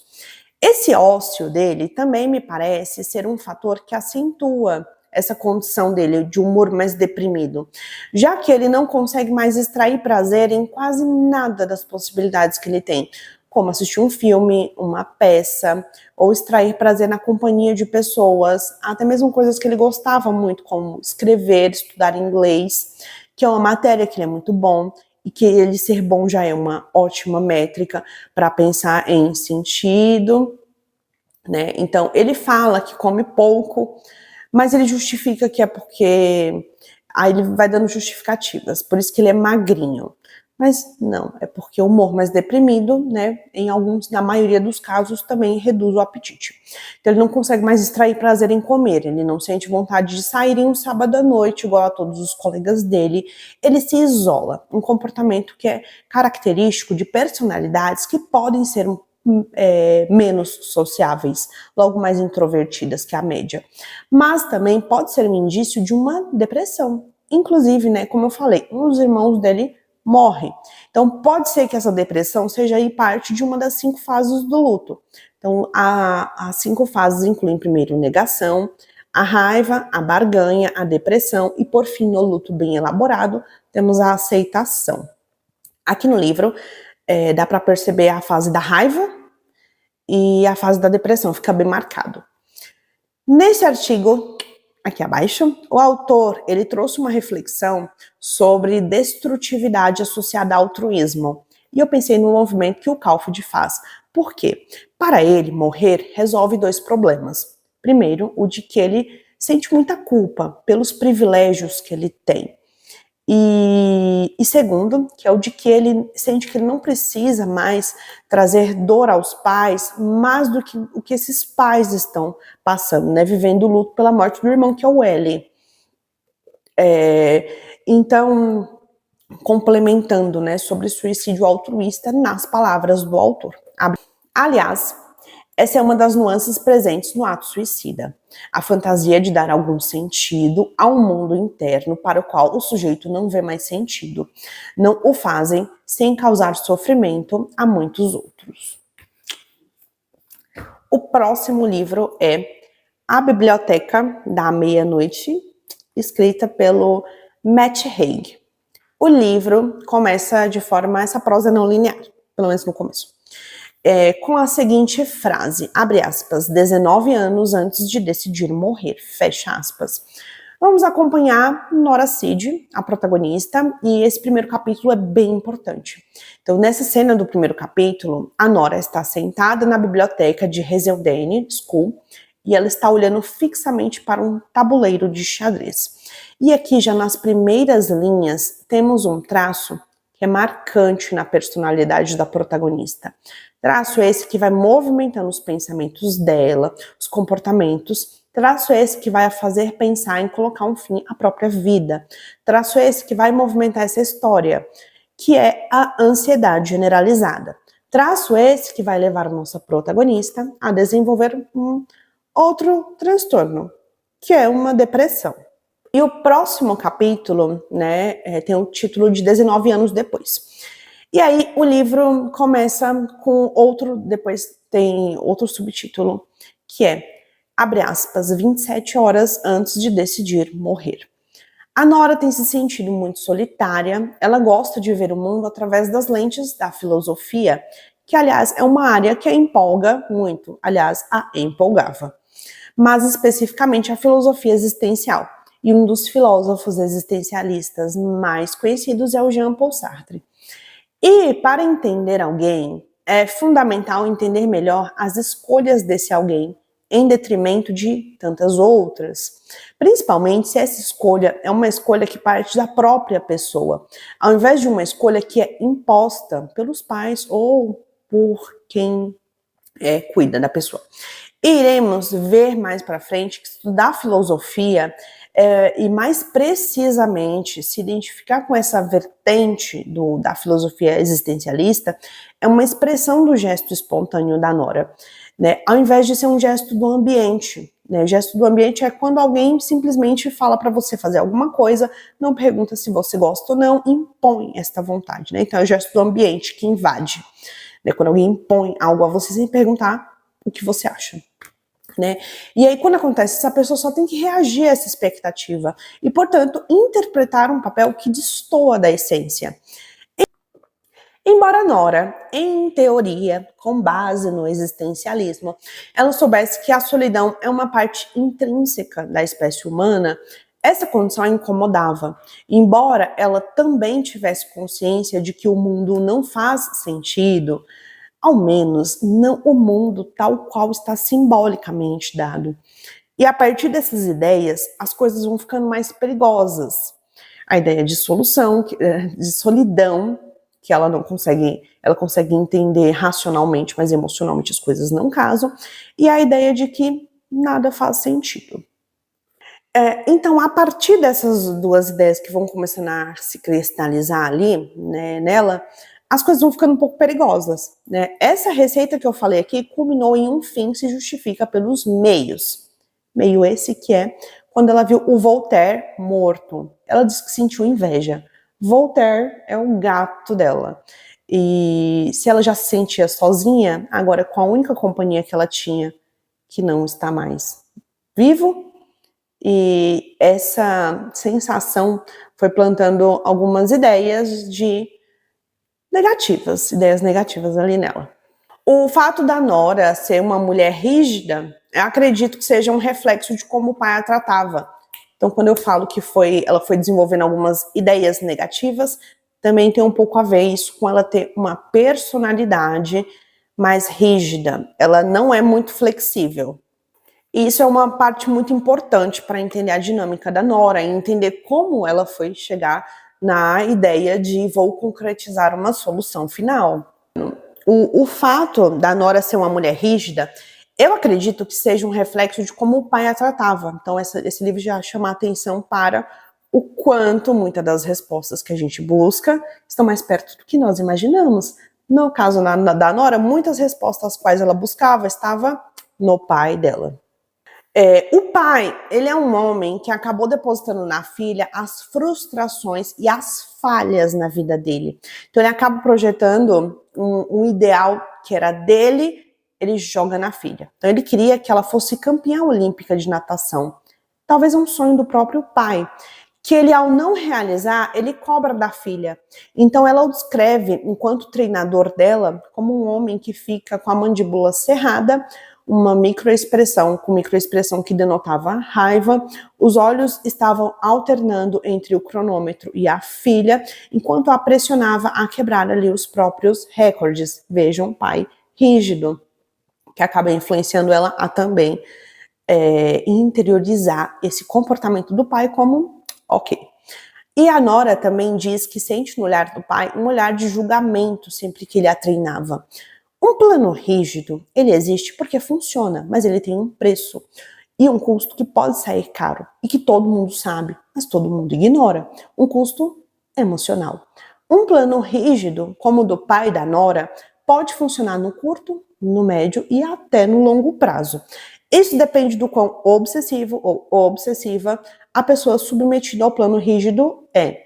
S1: Esse ócio dele também me parece ser um fator que acentua essa condição dele de humor mais deprimido, já que ele não consegue mais extrair prazer em quase nada das possibilidades que ele tem, como assistir um filme, uma peça, ou extrair prazer na companhia de pessoas, até mesmo coisas que ele gostava muito, como escrever, estudar inglês, que é uma matéria que ele é muito bom, e que ele ser bom já é uma ótima métrica para pensar em sentido, né? Então, ele fala que come pouco, mas ele justifica que é porque... Aí ele vai dando justificativas, por isso que ele é magrinho. Mas não, é porque o humor mais deprimido, né, na maioria dos casos, também reduz o apetite. Então ele não consegue mais extrair prazer em comer, ele não sente vontade de sair em um sábado à noite, igual a todos os colegas dele, ele se isola, um comportamento que é característico de personalidades que podem ser menos sociáveis, logo mais introvertidas que a média. Mas também pode ser um indício de uma depressão. Inclusive, né, como eu falei, um dos irmãos dele morre. Então, pode ser que essa depressão seja aí parte de uma das 5 fases do luto. Então, as 5 fases incluem primeiro negação, a raiva, a barganha, a depressão e, por fim, no luto bem elaborado, temos a aceitação. Aqui no livro, dá para perceber a fase da raiva e a fase da depressão, fica bem marcado. Nesse artigo, aqui abaixo, o autor ele trouxe uma reflexão sobre destrutividade associada ao altruísmo. E eu pensei no movimento que o Caulfield faz. Por quê? Para ele, morrer resolve 2 problemas. Primeiro, o de que ele sente muita culpa pelos privilégios que ele tem. E segundo, que é o de que ele sente que ele não precisa mais trazer dor aos pais, mais do que o que esses pais estão passando, né? Vivendo o luto pela morte do irmão, que é o L. Então, complementando, né, sobre suicídio altruísta nas palavras do autor. Aliás, essa é uma das nuances presentes no ato suicida. A fantasia de dar algum sentido a um mundo interno para o qual o sujeito não vê mais sentido. Não o fazem sem causar sofrimento a muitos outros. O próximo livro é A Biblioteca da Meia-Noite, escrita pelo Matt Haig. O livro começa de forma, essa prosa não linear, pelo menos no começo. Com a seguinte frase, abre aspas, 19 anos antes de decidir morrer, fecha aspas. Vamos acompanhar Nora Cid, a protagonista, e esse primeiro capítulo é bem importante. Então, nessa cena do primeiro capítulo, a Nora está sentada na biblioteca de Hazelden School e ela está olhando fixamente para um tabuleiro de xadrez. E aqui, já nas primeiras linhas, temos um traço que é marcante na personalidade da protagonista. Traço esse que vai movimentando os pensamentos dela, os comportamentos. Traço esse que vai a fazer pensar em colocar um fim à própria vida. Traço esse que vai movimentar essa história, que é a ansiedade generalizada. Traço esse que vai levar a nossa protagonista a desenvolver um outro transtorno, que é uma depressão. E o próximo capítulo, né, tem o título de 19 anos depois. E aí o livro começa com outro, depois tem outro subtítulo, que é, abre aspas, 27 horas antes de decidir morrer. A Nora tem se sentido muito solitária, ela gosta de ver o mundo através das lentes da filosofia, que aliás é uma área que a empolga muito, aliás a empolgava, mas especificamente a filosofia existencial. E um dos filósofos existencialistas mais conhecidos é o Jean-Paul Sartre. E para entender alguém, é fundamental entender melhor as escolhas desse alguém, em detrimento de tantas outras. Principalmente se essa escolha é uma escolha que parte da própria pessoa, ao invés de uma escolha que é imposta pelos pais ou por quem cuida da pessoa. E iremos ver mais para frente que estudar filosofia e mais precisamente se identificar com essa vertente da filosofia existencialista é uma expressão do gesto espontâneo da Nora, né? Ao invés de ser um gesto do ambiente. Né? O gesto do ambiente é quando alguém simplesmente fala para você fazer alguma coisa, não pergunta se você gosta ou não, impõe esta vontade. Né? Então é o gesto do ambiente que invade. Né? Quando alguém impõe algo a você sem perguntar o que você acha. Né? E aí, quando acontece isso, a pessoa só tem que reagir a essa expectativa e, portanto, interpretar um papel que destoa da essência. Embora Nora, em teoria, com base no existencialismo, ela soubesse que a solidão é uma parte intrínseca da espécie humana, essa condição a incomodava. Embora ela também tivesse consciência de que o mundo não faz sentido, ao menos não o mundo tal qual está simbolicamente dado. E a partir dessas ideias, as coisas vão ficando mais perigosas. A ideia de solução, de solidão, que ela não consegue, ela consegue entender racionalmente, mas emocionalmente as coisas não casam, e a ideia de que nada faz sentido. Então, a partir dessas duas ideias que vão começando a se cristalizar ali, né, nela, as coisas vão ficando um pouco perigosas, né? Essa receita que eu falei aqui culminou em um fim que se justifica pelos meios. Meio esse que é quando ela viu o Voltaire morto. Ela disse que sentiu inveja. Voltaire é o gato dela. E se ela já se sentia sozinha, agora com a única companhia que ela tinha, que não está mais vivo, e essa sensação foi plantando algumas ideias negativas ali nela. O fato da Nora ser uma mulher rígida, eu acredito que seja um reflexo de como o pai a tratava. Então, quando eu falo que ela foi desenvolvendo algumas ideias negativas, também tem um pouco a ver isso com ela ter uma personalidade mais rígida. Ela não é muito flexível. E isso é uma parte muito importante para entender a dinâmica da Nora e entender como ela foi chegar na ideia de vou concretizar uma solução final. O fato da Nora ser uma mulher rígida, eu acredito que seja um reflexo de como o pai a tratava. Então, esse livro já chama a atenção para o quanto muitas das respostas que a gente busca estão mais perto do que nós imaginamos. No caso da Nora, muitas respostas às quais ela buscava estavam no pai dela. O pai, ele é um homem que acabou depositando na filha as frustrações e as falhas na vida dele. Então ele acaba projetando um ideal que era dele, ele joga na filha. Então ele queria que ela fosse campeã olímpica de natação. Talvez um sonho do próprio pai, que ele, ao não realizar, ele cobra da filha. Então ela o descreve, enquanto treinador dela, como um homem que fica com a mandíbula cerrada, uma microexpressão que denotava raiva. Os olhos estavam alternando entre o cronômetro e a filha, enquanto a pressionava a quebrar ali os próprios recordes. Vejam, pai rígido, que acaba influenciando ela a também interiorizar esse comportamento do pai como ok. E a Nora também diz que sente no olhar do pai um olhar de julgamento sempre que ele a treinava. Um plano rígido, ele existe porque funciona, mas ele tem um preço e um custo que pode sair caro e que todo mundo sabe, mas todo mundo ignora. Um custo emocional. Um plano rígido, como o do pai da Nora, pode funcionar no curto, no médio e até no longo prazo. Isso depende do quão obsessivo ou obsessiva a pessoa submetida ao plano rígido é.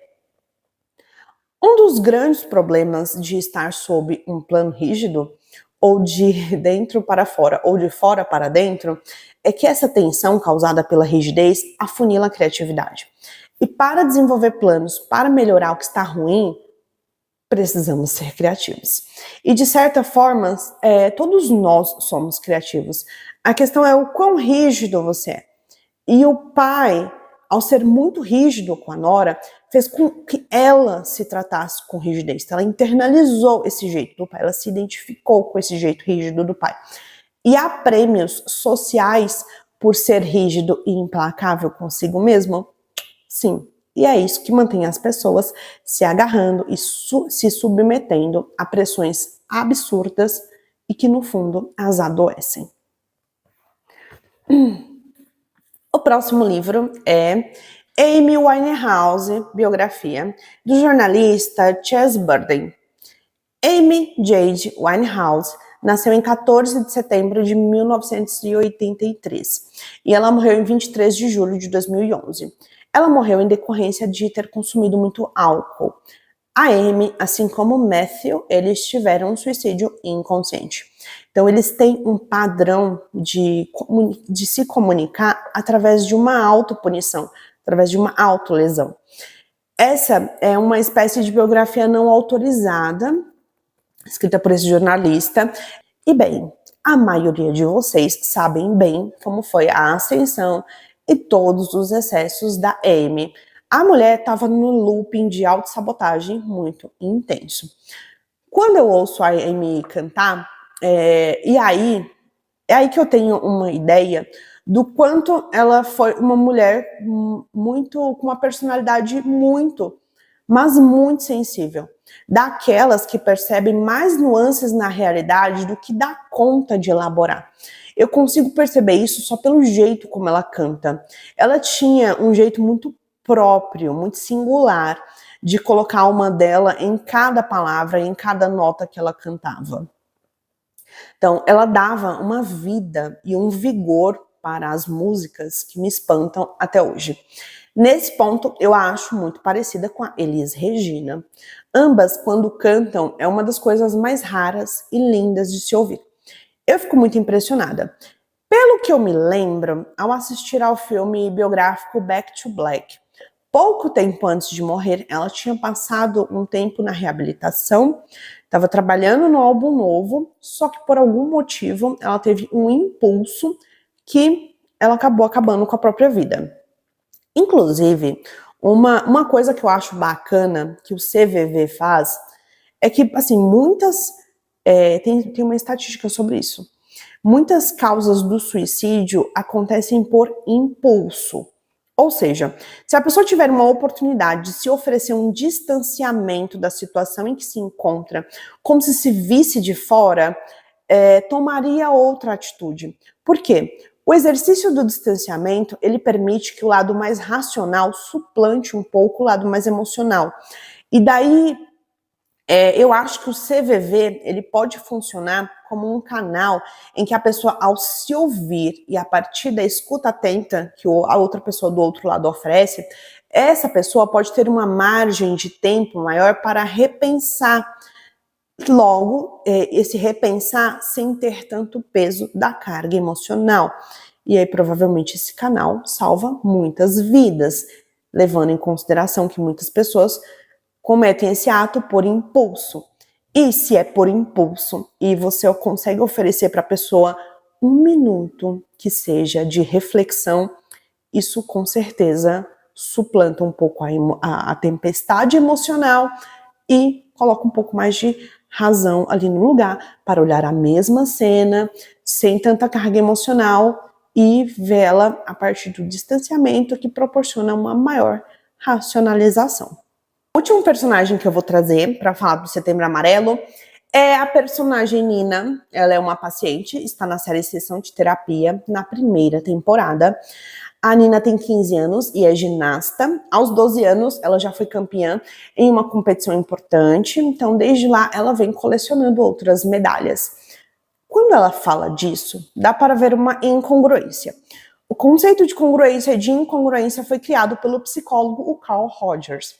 S1: Um dos grandes problemas de estar sob um plano rígido, ou de dentro para fora, ou de fora para dentro, é que essa tensão causada pela rigidez afunila a criatividade. E para desenvolver planos para melhorar o que está ruim, precisamos ser criativos. E de certa forma, todos nós somos criativos. A questão é o quão rígido você é. E o pai, ao ser muito rígido com a Nora, fez com que ela se tratasse com rigidez. Ela internalizou esse jeito do pai, ela se identificou com esse jeito rígido do pai. E há prêmios sociais por ser rígido e implacável consigo mesmo? Sim. E é isso que mantém as pessoas se agarrando e se submetendo a pressões absurdas e que, no fundo, as adoecem. O próximo livro é Amy Winehouse, biografia, do jornalista Chas Burden. Amy Jade Winehouse nasceu em 14 de setembro de 1983 e ela morreu em 23 de julho de 2011. Ela morreu em decorrência de ter consumido muito álcool. A Amy, assim como o Matthew, eles tiveram um suicídio inconsciente. Então, eles têm um padrão de se comunicar através de uma autopunição, através de uma autolesão. Essa é uma espécie de biografia não autorizada, escrita por esse jornalista. E bem, a maioria de vocês sabem bem como foi a ascensão e todos os excessos da Amy. A mulher estava no looping de autossabotagem muito intenso. Quando eu ouço a Amy cantar, é aí que eu tenho uma ideia do quanto ela foi uma mulher muito, com uma personalidade mas muito sensível. Daquelas que percebem mais nuances na realidade do que dá conta de elaborar. Eu consigo perceber isso só pelo jeito como ela canta. Ela tinha um jeito muito próprio, muito singular, de colocar a alma dela em cada palavra, em cada nota que ela cantava. Então, ela dava uma vida e um vigor para as músicas que me espantam até hoje. Nesse ponto, eu a acho muito parecida com a Elis Regina. Ambas, quando cantam, é uma das coisas mais raras e lindas de se ouvir. Eu fico muito impressionada. Pelo que eu me lembro, ao assistir ao filme biográfico Back to Black, pouco tempo antes de morrer, ela tinha passado um tempo na reabilitação, estava trabalhando no álbum novo, só que por algum motivo ela teve um impulso que ela acabou acabando com a própria vida. Inclusive, uma coisa que eu acho bacana que o CVV faz é que, assim, tem uma estatística sobre isso. Muitas causas do suicídio acontecem por impulso. Ou seja, se a pessoa tiver uma oportunidade de se oferecer um distanciamento da situação em que se encontra, como se visse de fora, tomaria outra atitude. Por quê? O exercício do distanciamento, ele permite que o lado mais racional suplante um pouco o lado mais emocional. E daí, eu acho que o CVV, ele pode funcionar como um canal em que a pessoa, ao se ouvir e a partir da escuta atenta que a outra pessoa do outro lado oferece, essa pessoa pode ter uma margem de tempo maior para repensar. Logo, esse repensar sem ter tanto peso da carga emocional. E aí, provavelmente, esse canal salva muitas vidas, levando em consideração que muitas pessoas cometem esse ato por impulso. E se é por impulso e você consegue oferecer para a pessoa 1 minuto que seja de reflexão, isso com certeza suplanta um pouco a tempestade emocional e coloca um pouco mais de razão ali no lugar para olhar a mesma cena sem tanta carga emocional e vê-la a partir do distanciamento que proporciona uma maior racionalização. O último personagem que eu vou trazer para falar do Setembro Amarelo é a personagem Nina. Ela é uma paciente, está na série Sessão de Terapia, na primeira temporada. A Nina tem 15 anos e é ginasta. Aos 12 anos, ela já foi campeã em uma competição importante. Então, desde lá, ela vem colecionando outras medalhas. Quando ela fala disso, dá para ver uma incongruência. O conceito de congruência e de incongruência foi criado pelo psicólogo o Carl Rogers,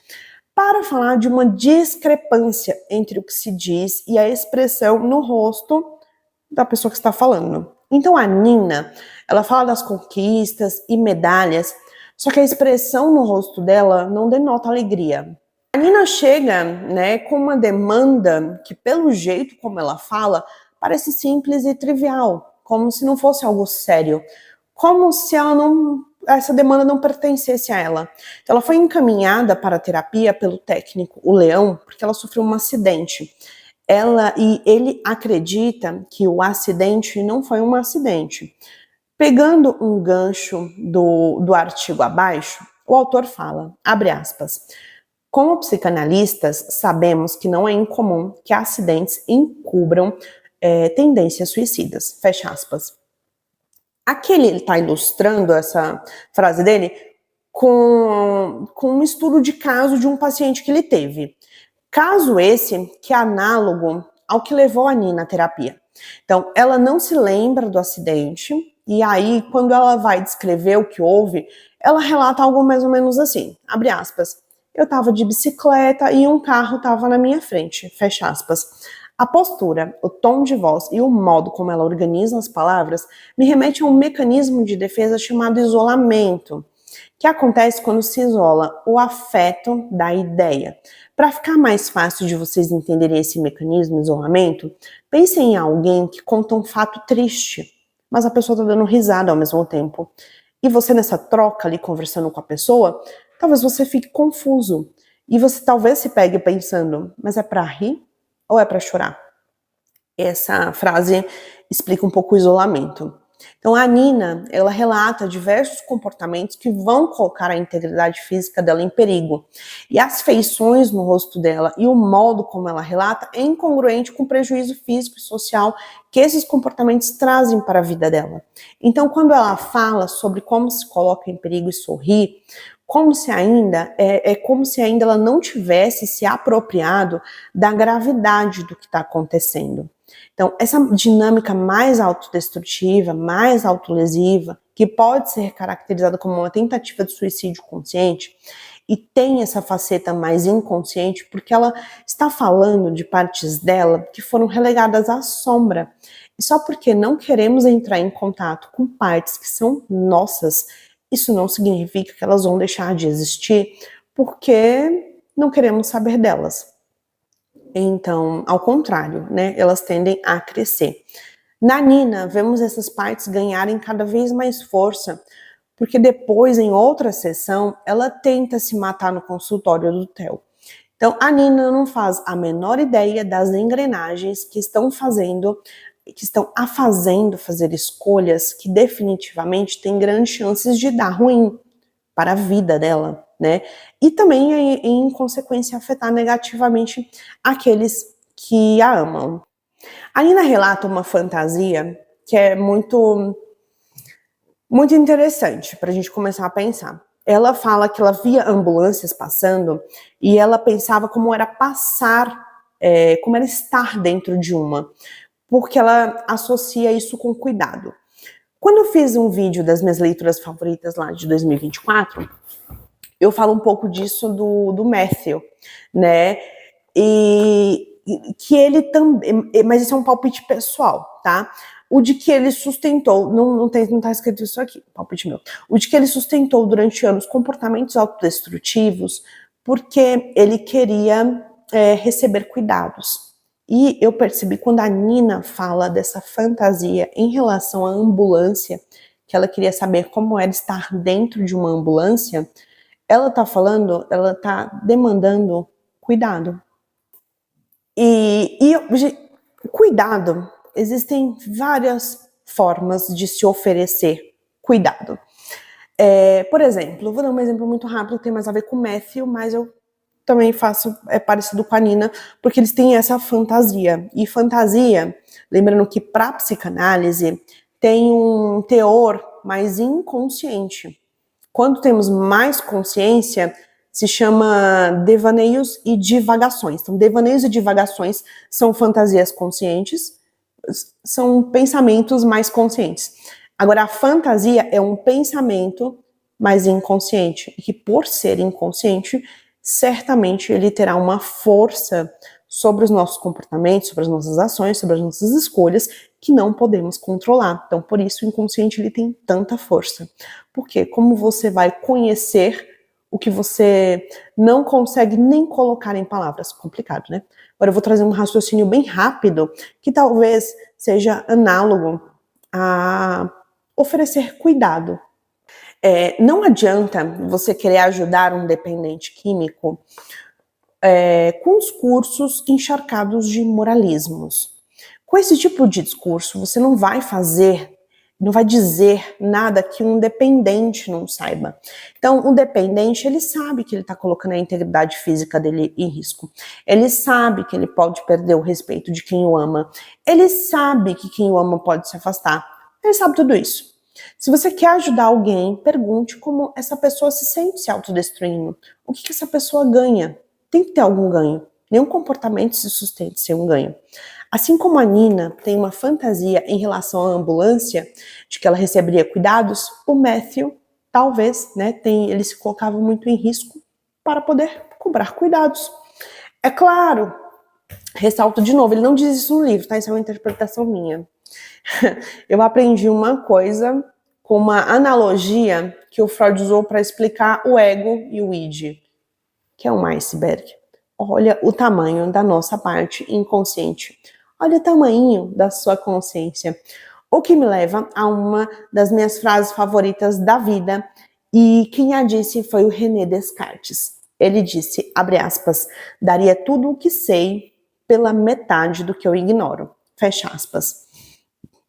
S1: para falar de uma discrepância entre o que se diz e a expressão no rosto da pessoa que está falando. Então a Nina, ela fala das conquistas e medalhas, só que a expressão no rosto dela não denota alegria. A Nina chega, com uma demanda que, pelo jeito como ela fala, parece simples e trivial, como se não fosse algo sério, como se essa demanda não pertencesse a ela. Então, ela foi encaminhada para a terapia pelo técnico, o Leão, porque ela sofreu um acidente. Ele acredita que o acidente não foi um acidente. Pegando um gancho do artigo abaixo, o autor fala, abre aspas, como psicanalistas, sabemos que não é incomum que acidentes encubram tendências suicidas, fecha aspas. Aqui ele está ilustrando essa frase dele com um estudo de caso de um paciente que ele teve. Caso esse que é análogo ao que levou a Nina à terapia. Então, ela não se lembra do acidente, e aí, quando ela vai descrever o que houve, ela relata algo mais ou menos assim, abre aspas, eu estava de bicicleta e um carro estava na minha frente, fecha aspas. A postura, o tom de voz e o modo como ela organiza as palavras me remete a um mecanismo de defesa chamado isolamento, que acontece quando se isola o afeto da ideia. Para ficar mais fácil de vocês entenderem esse mecanismo de isolamento, pensem em alguém que conta um fato triste, mas a pessoa está dando risada ao mesmo tempo. E você nessa troca ali conversando com a pessoa, talvez você fique confuso. E você talvez se pegue pensando, mas é para rir ou é para chorar? Essa frase explica um pouco o isolamento. Então a Nina, ela relata diversos comportamentos que vão colocar a integridade física dela em perigo. E as feições no rosto dela e o modo como ela relata é incongruente com o prejuízo físico e social que esses comportamentos trazem para a vida dela. Então quando ela fala sobre como se coloca em perigo e sorri, como se ainda ela não tivesse se apropriado da gravidade do que está acontecendo. Então, essa dinâmica mais autodestrutiva, mais autolesiva, que pode ser caracterizada como uma tentativa de suicídio consciente, e tem essa faceta mais inconsciente, porque ela está falando de partes dela que foram relegadas à sombra. E só porque não queremos entrar em contato com partes que são nossas, isso não significa que elas vão deixar de existir, porque não queremos saber delas. Então, ao contrário, elas tendem a crescer. Na Nina, vemos essas partes ganharem cada vez mais força, porque depois, em outra sessão, ela tenta se matar no consultório do Theo. Então, a Nina não faz a menor ideia das engrenagens que estão a fazendo fazer escolhas que definitivamente têm grandes chances de dar ruim para a vida dela, né? E também, em consequência, afetar negativamente aqueles que a amam. A Nina relata uma fantasia que é muito interessante para a gente começar a pensar. Ela fala que ela via ambulâncias passando e ela pensava como era passar, como era estar dentro de uma, porque ela associa isso com cuidado. Quando eu fiz um vídeo das minhas leituras favoritas lá de 2024, eu falo um pouco disso do Matthew, né? E que ele também, mas isso é um palpite pessoal, tá? O de que ele sustentou, não tá escrito isso aqui, palpite meu. O de que ele sustentou durante anos comportamentos autodestrutivos porque ele queria receber cuidados. E eu percebi quando a Nina fala dessa fantasia em relação à ambulância, que ela queria saber como era estar dentro de uma ambulância, ela tá demandando cuidado. E cuidado, existem várias formas de se oferecer cuidado. Por exemplo, vou dar um exemplo muito rápido, tem mais a ver com o Matthew, mas eu também faço, parecido com a Nina, porque eles têm essa fantasia. E fantasia, lembrando que para psicanálise tem um teor mais inconsciente. Quando temos mais consciência, se chama devaneios e divagações. Então, devaneios e divagações são fantasias conscientes, são pensamentos mais conscientes. Agora, a fantasia é um pensamento mais inconsciente, e que por ser inconsciente, certamente ele terá uma força sobre os nossos comportamentos, sobre as nossas ações, sobre as nossas escolhas, que não podemos controlar. Então, por isso, o inconsciente ele tem tanta força. Porque como você vai conhecer o que você não consegue nem colocar em palavras? Complicado, né? Agora eu vou trazer um raciocínio bem rápido, que talvez seja análogo a oferecer cuidado. Não adianta você querer ajudar um dependente químico com os cursos encharcados de moralismos. Com esse tipo de discurso, você não vai dizer nada que um dependente não saiba. Então, o dependente, ele sabe que ele está colocando a integridade física dele em risco. Ele sabe que ele pode perder o respeito de quem o ama. Ele sabe que quem o ama pode se afastar. Ele sabe tudo isso. Se você quer ajudar alguém, pergunte como essa pessoa se sente se autodestruindo. O que essa pessoa ganha? Tem que ter algum ganho. Nenhum comportamento se sustenta sem um ganho. Assim como a Nina tem uma fantasia em relação à ambulância, de que ela receberia cuidados, o Matthew, talvez, né, ele se colocava muito em risco para poder cobrar cuidados. É claro, ressalto de novo, ele não diz isso no livro, tá? Isso é uma interpretação minha. Eu aprendi uma coisa com uma analogia que o Freud usou para explicar o ego e o id, que é um iceberg. Olha o tamanho da nossa parte inconsciente. Olha o tamanho da sua consciência. O que me leva a uma das minhas frases favoritas da vida, e quem a disse foi o René Descartes. Ele disse, abre aspas, daria tudo o que sei pela metade do que eu ignoro. Fecha aspas.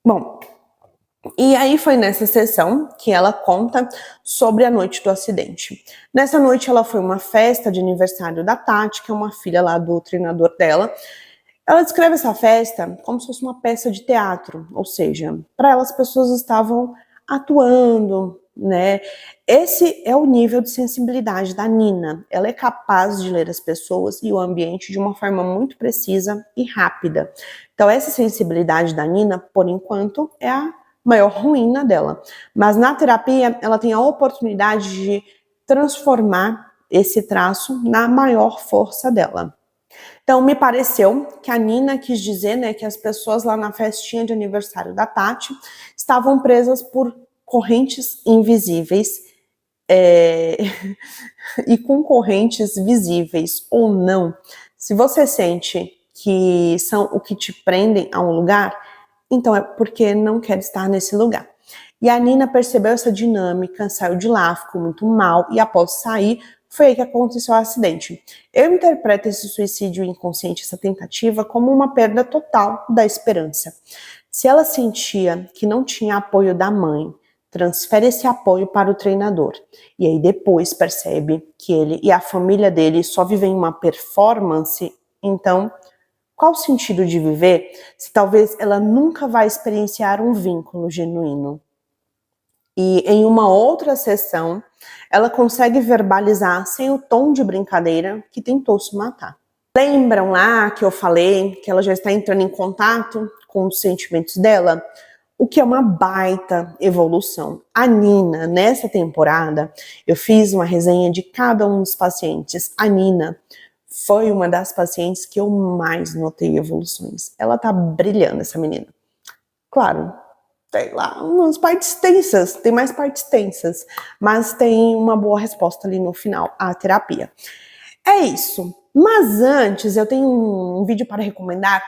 S1: Bom, e aí foi nessa sessão que ela conta sobre a noite do acidente. Nessa noite ela foi uma festa de aniversário da Tati, que é uma filha lá do treinador dela. Ela descreve essa festa como se fosse uma peça de teatro, ou seja, para ela as pessoas estavam atuando, né? Esse é o nível de sensibilidade da Nina. Ela é capaz de ler as pessoas e o ambiente de uma forma muito precisa e rápida. Então essa sensibilidade da Nina, por enquanto, é a maior ruína dela. Mas na terapia ela tem a oportunidade de transformar esse traço na maior força dela. Então, me pareceu que a Nina quis dizer, né, que as pessoas lá na festinha de aniversário da Tati estavam presas por correntes invisíveis, e com correntes visíveis ou não. Se você sente que são o que te prendem a um lugar, então é porque não quer estar nesse lugar. E a Nina percebeu essa dinâmica, saiu de lá, ficou muito mal, e após sair, foi aí que aconteceu o acidente. Eu interpreto esse suicídio inconsciente, essa tentativa, como uma perda total da esperança. Se ela sentia que não tinha apoio da mãe, transfere esse apoio para o treinador. E aí depois percebe que ele e a família dele só vivem uma performance, então qual o sentido de viver se talvez ela nunca vai experienciar um vínculo genuíno? E em uma outra sessão, ela consegue verbalizar sem o tom de brincadeira que tentou se matar. Lembram lá que eu falei que ela já está entrando em contato com os sentimentos dela? O que é uma baita evolução. A Nina, nessa temporada, eu fiz uma resenha de cada um dos pacientes. A Nina foi uma das pacientes que eu mais notei evoluções. Ela tá brilhando, essa menina. Claro, tem lá umas partes tensas, tem mais partes tensas, mas tem uma boa resposta ali no final, a terapia. É isso. Mas antes, eu tenho um vídeo para recomendar,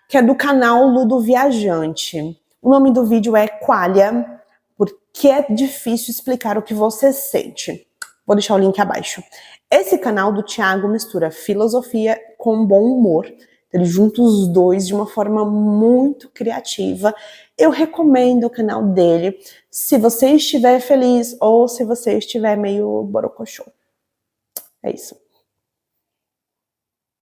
S1: que é do canal Ludo Viajante. O nome do vídeo é Qualia, porque é difícil explicar o que você sente. Vou deixar o link abaixo. Esse canal do Thiago mistura filosofia com bom humor. Ele junta os dois de uma forma muito criativa. Eu recomendo o canal dele se você estiver feliz ou se você estiver meio borocochô. É isso.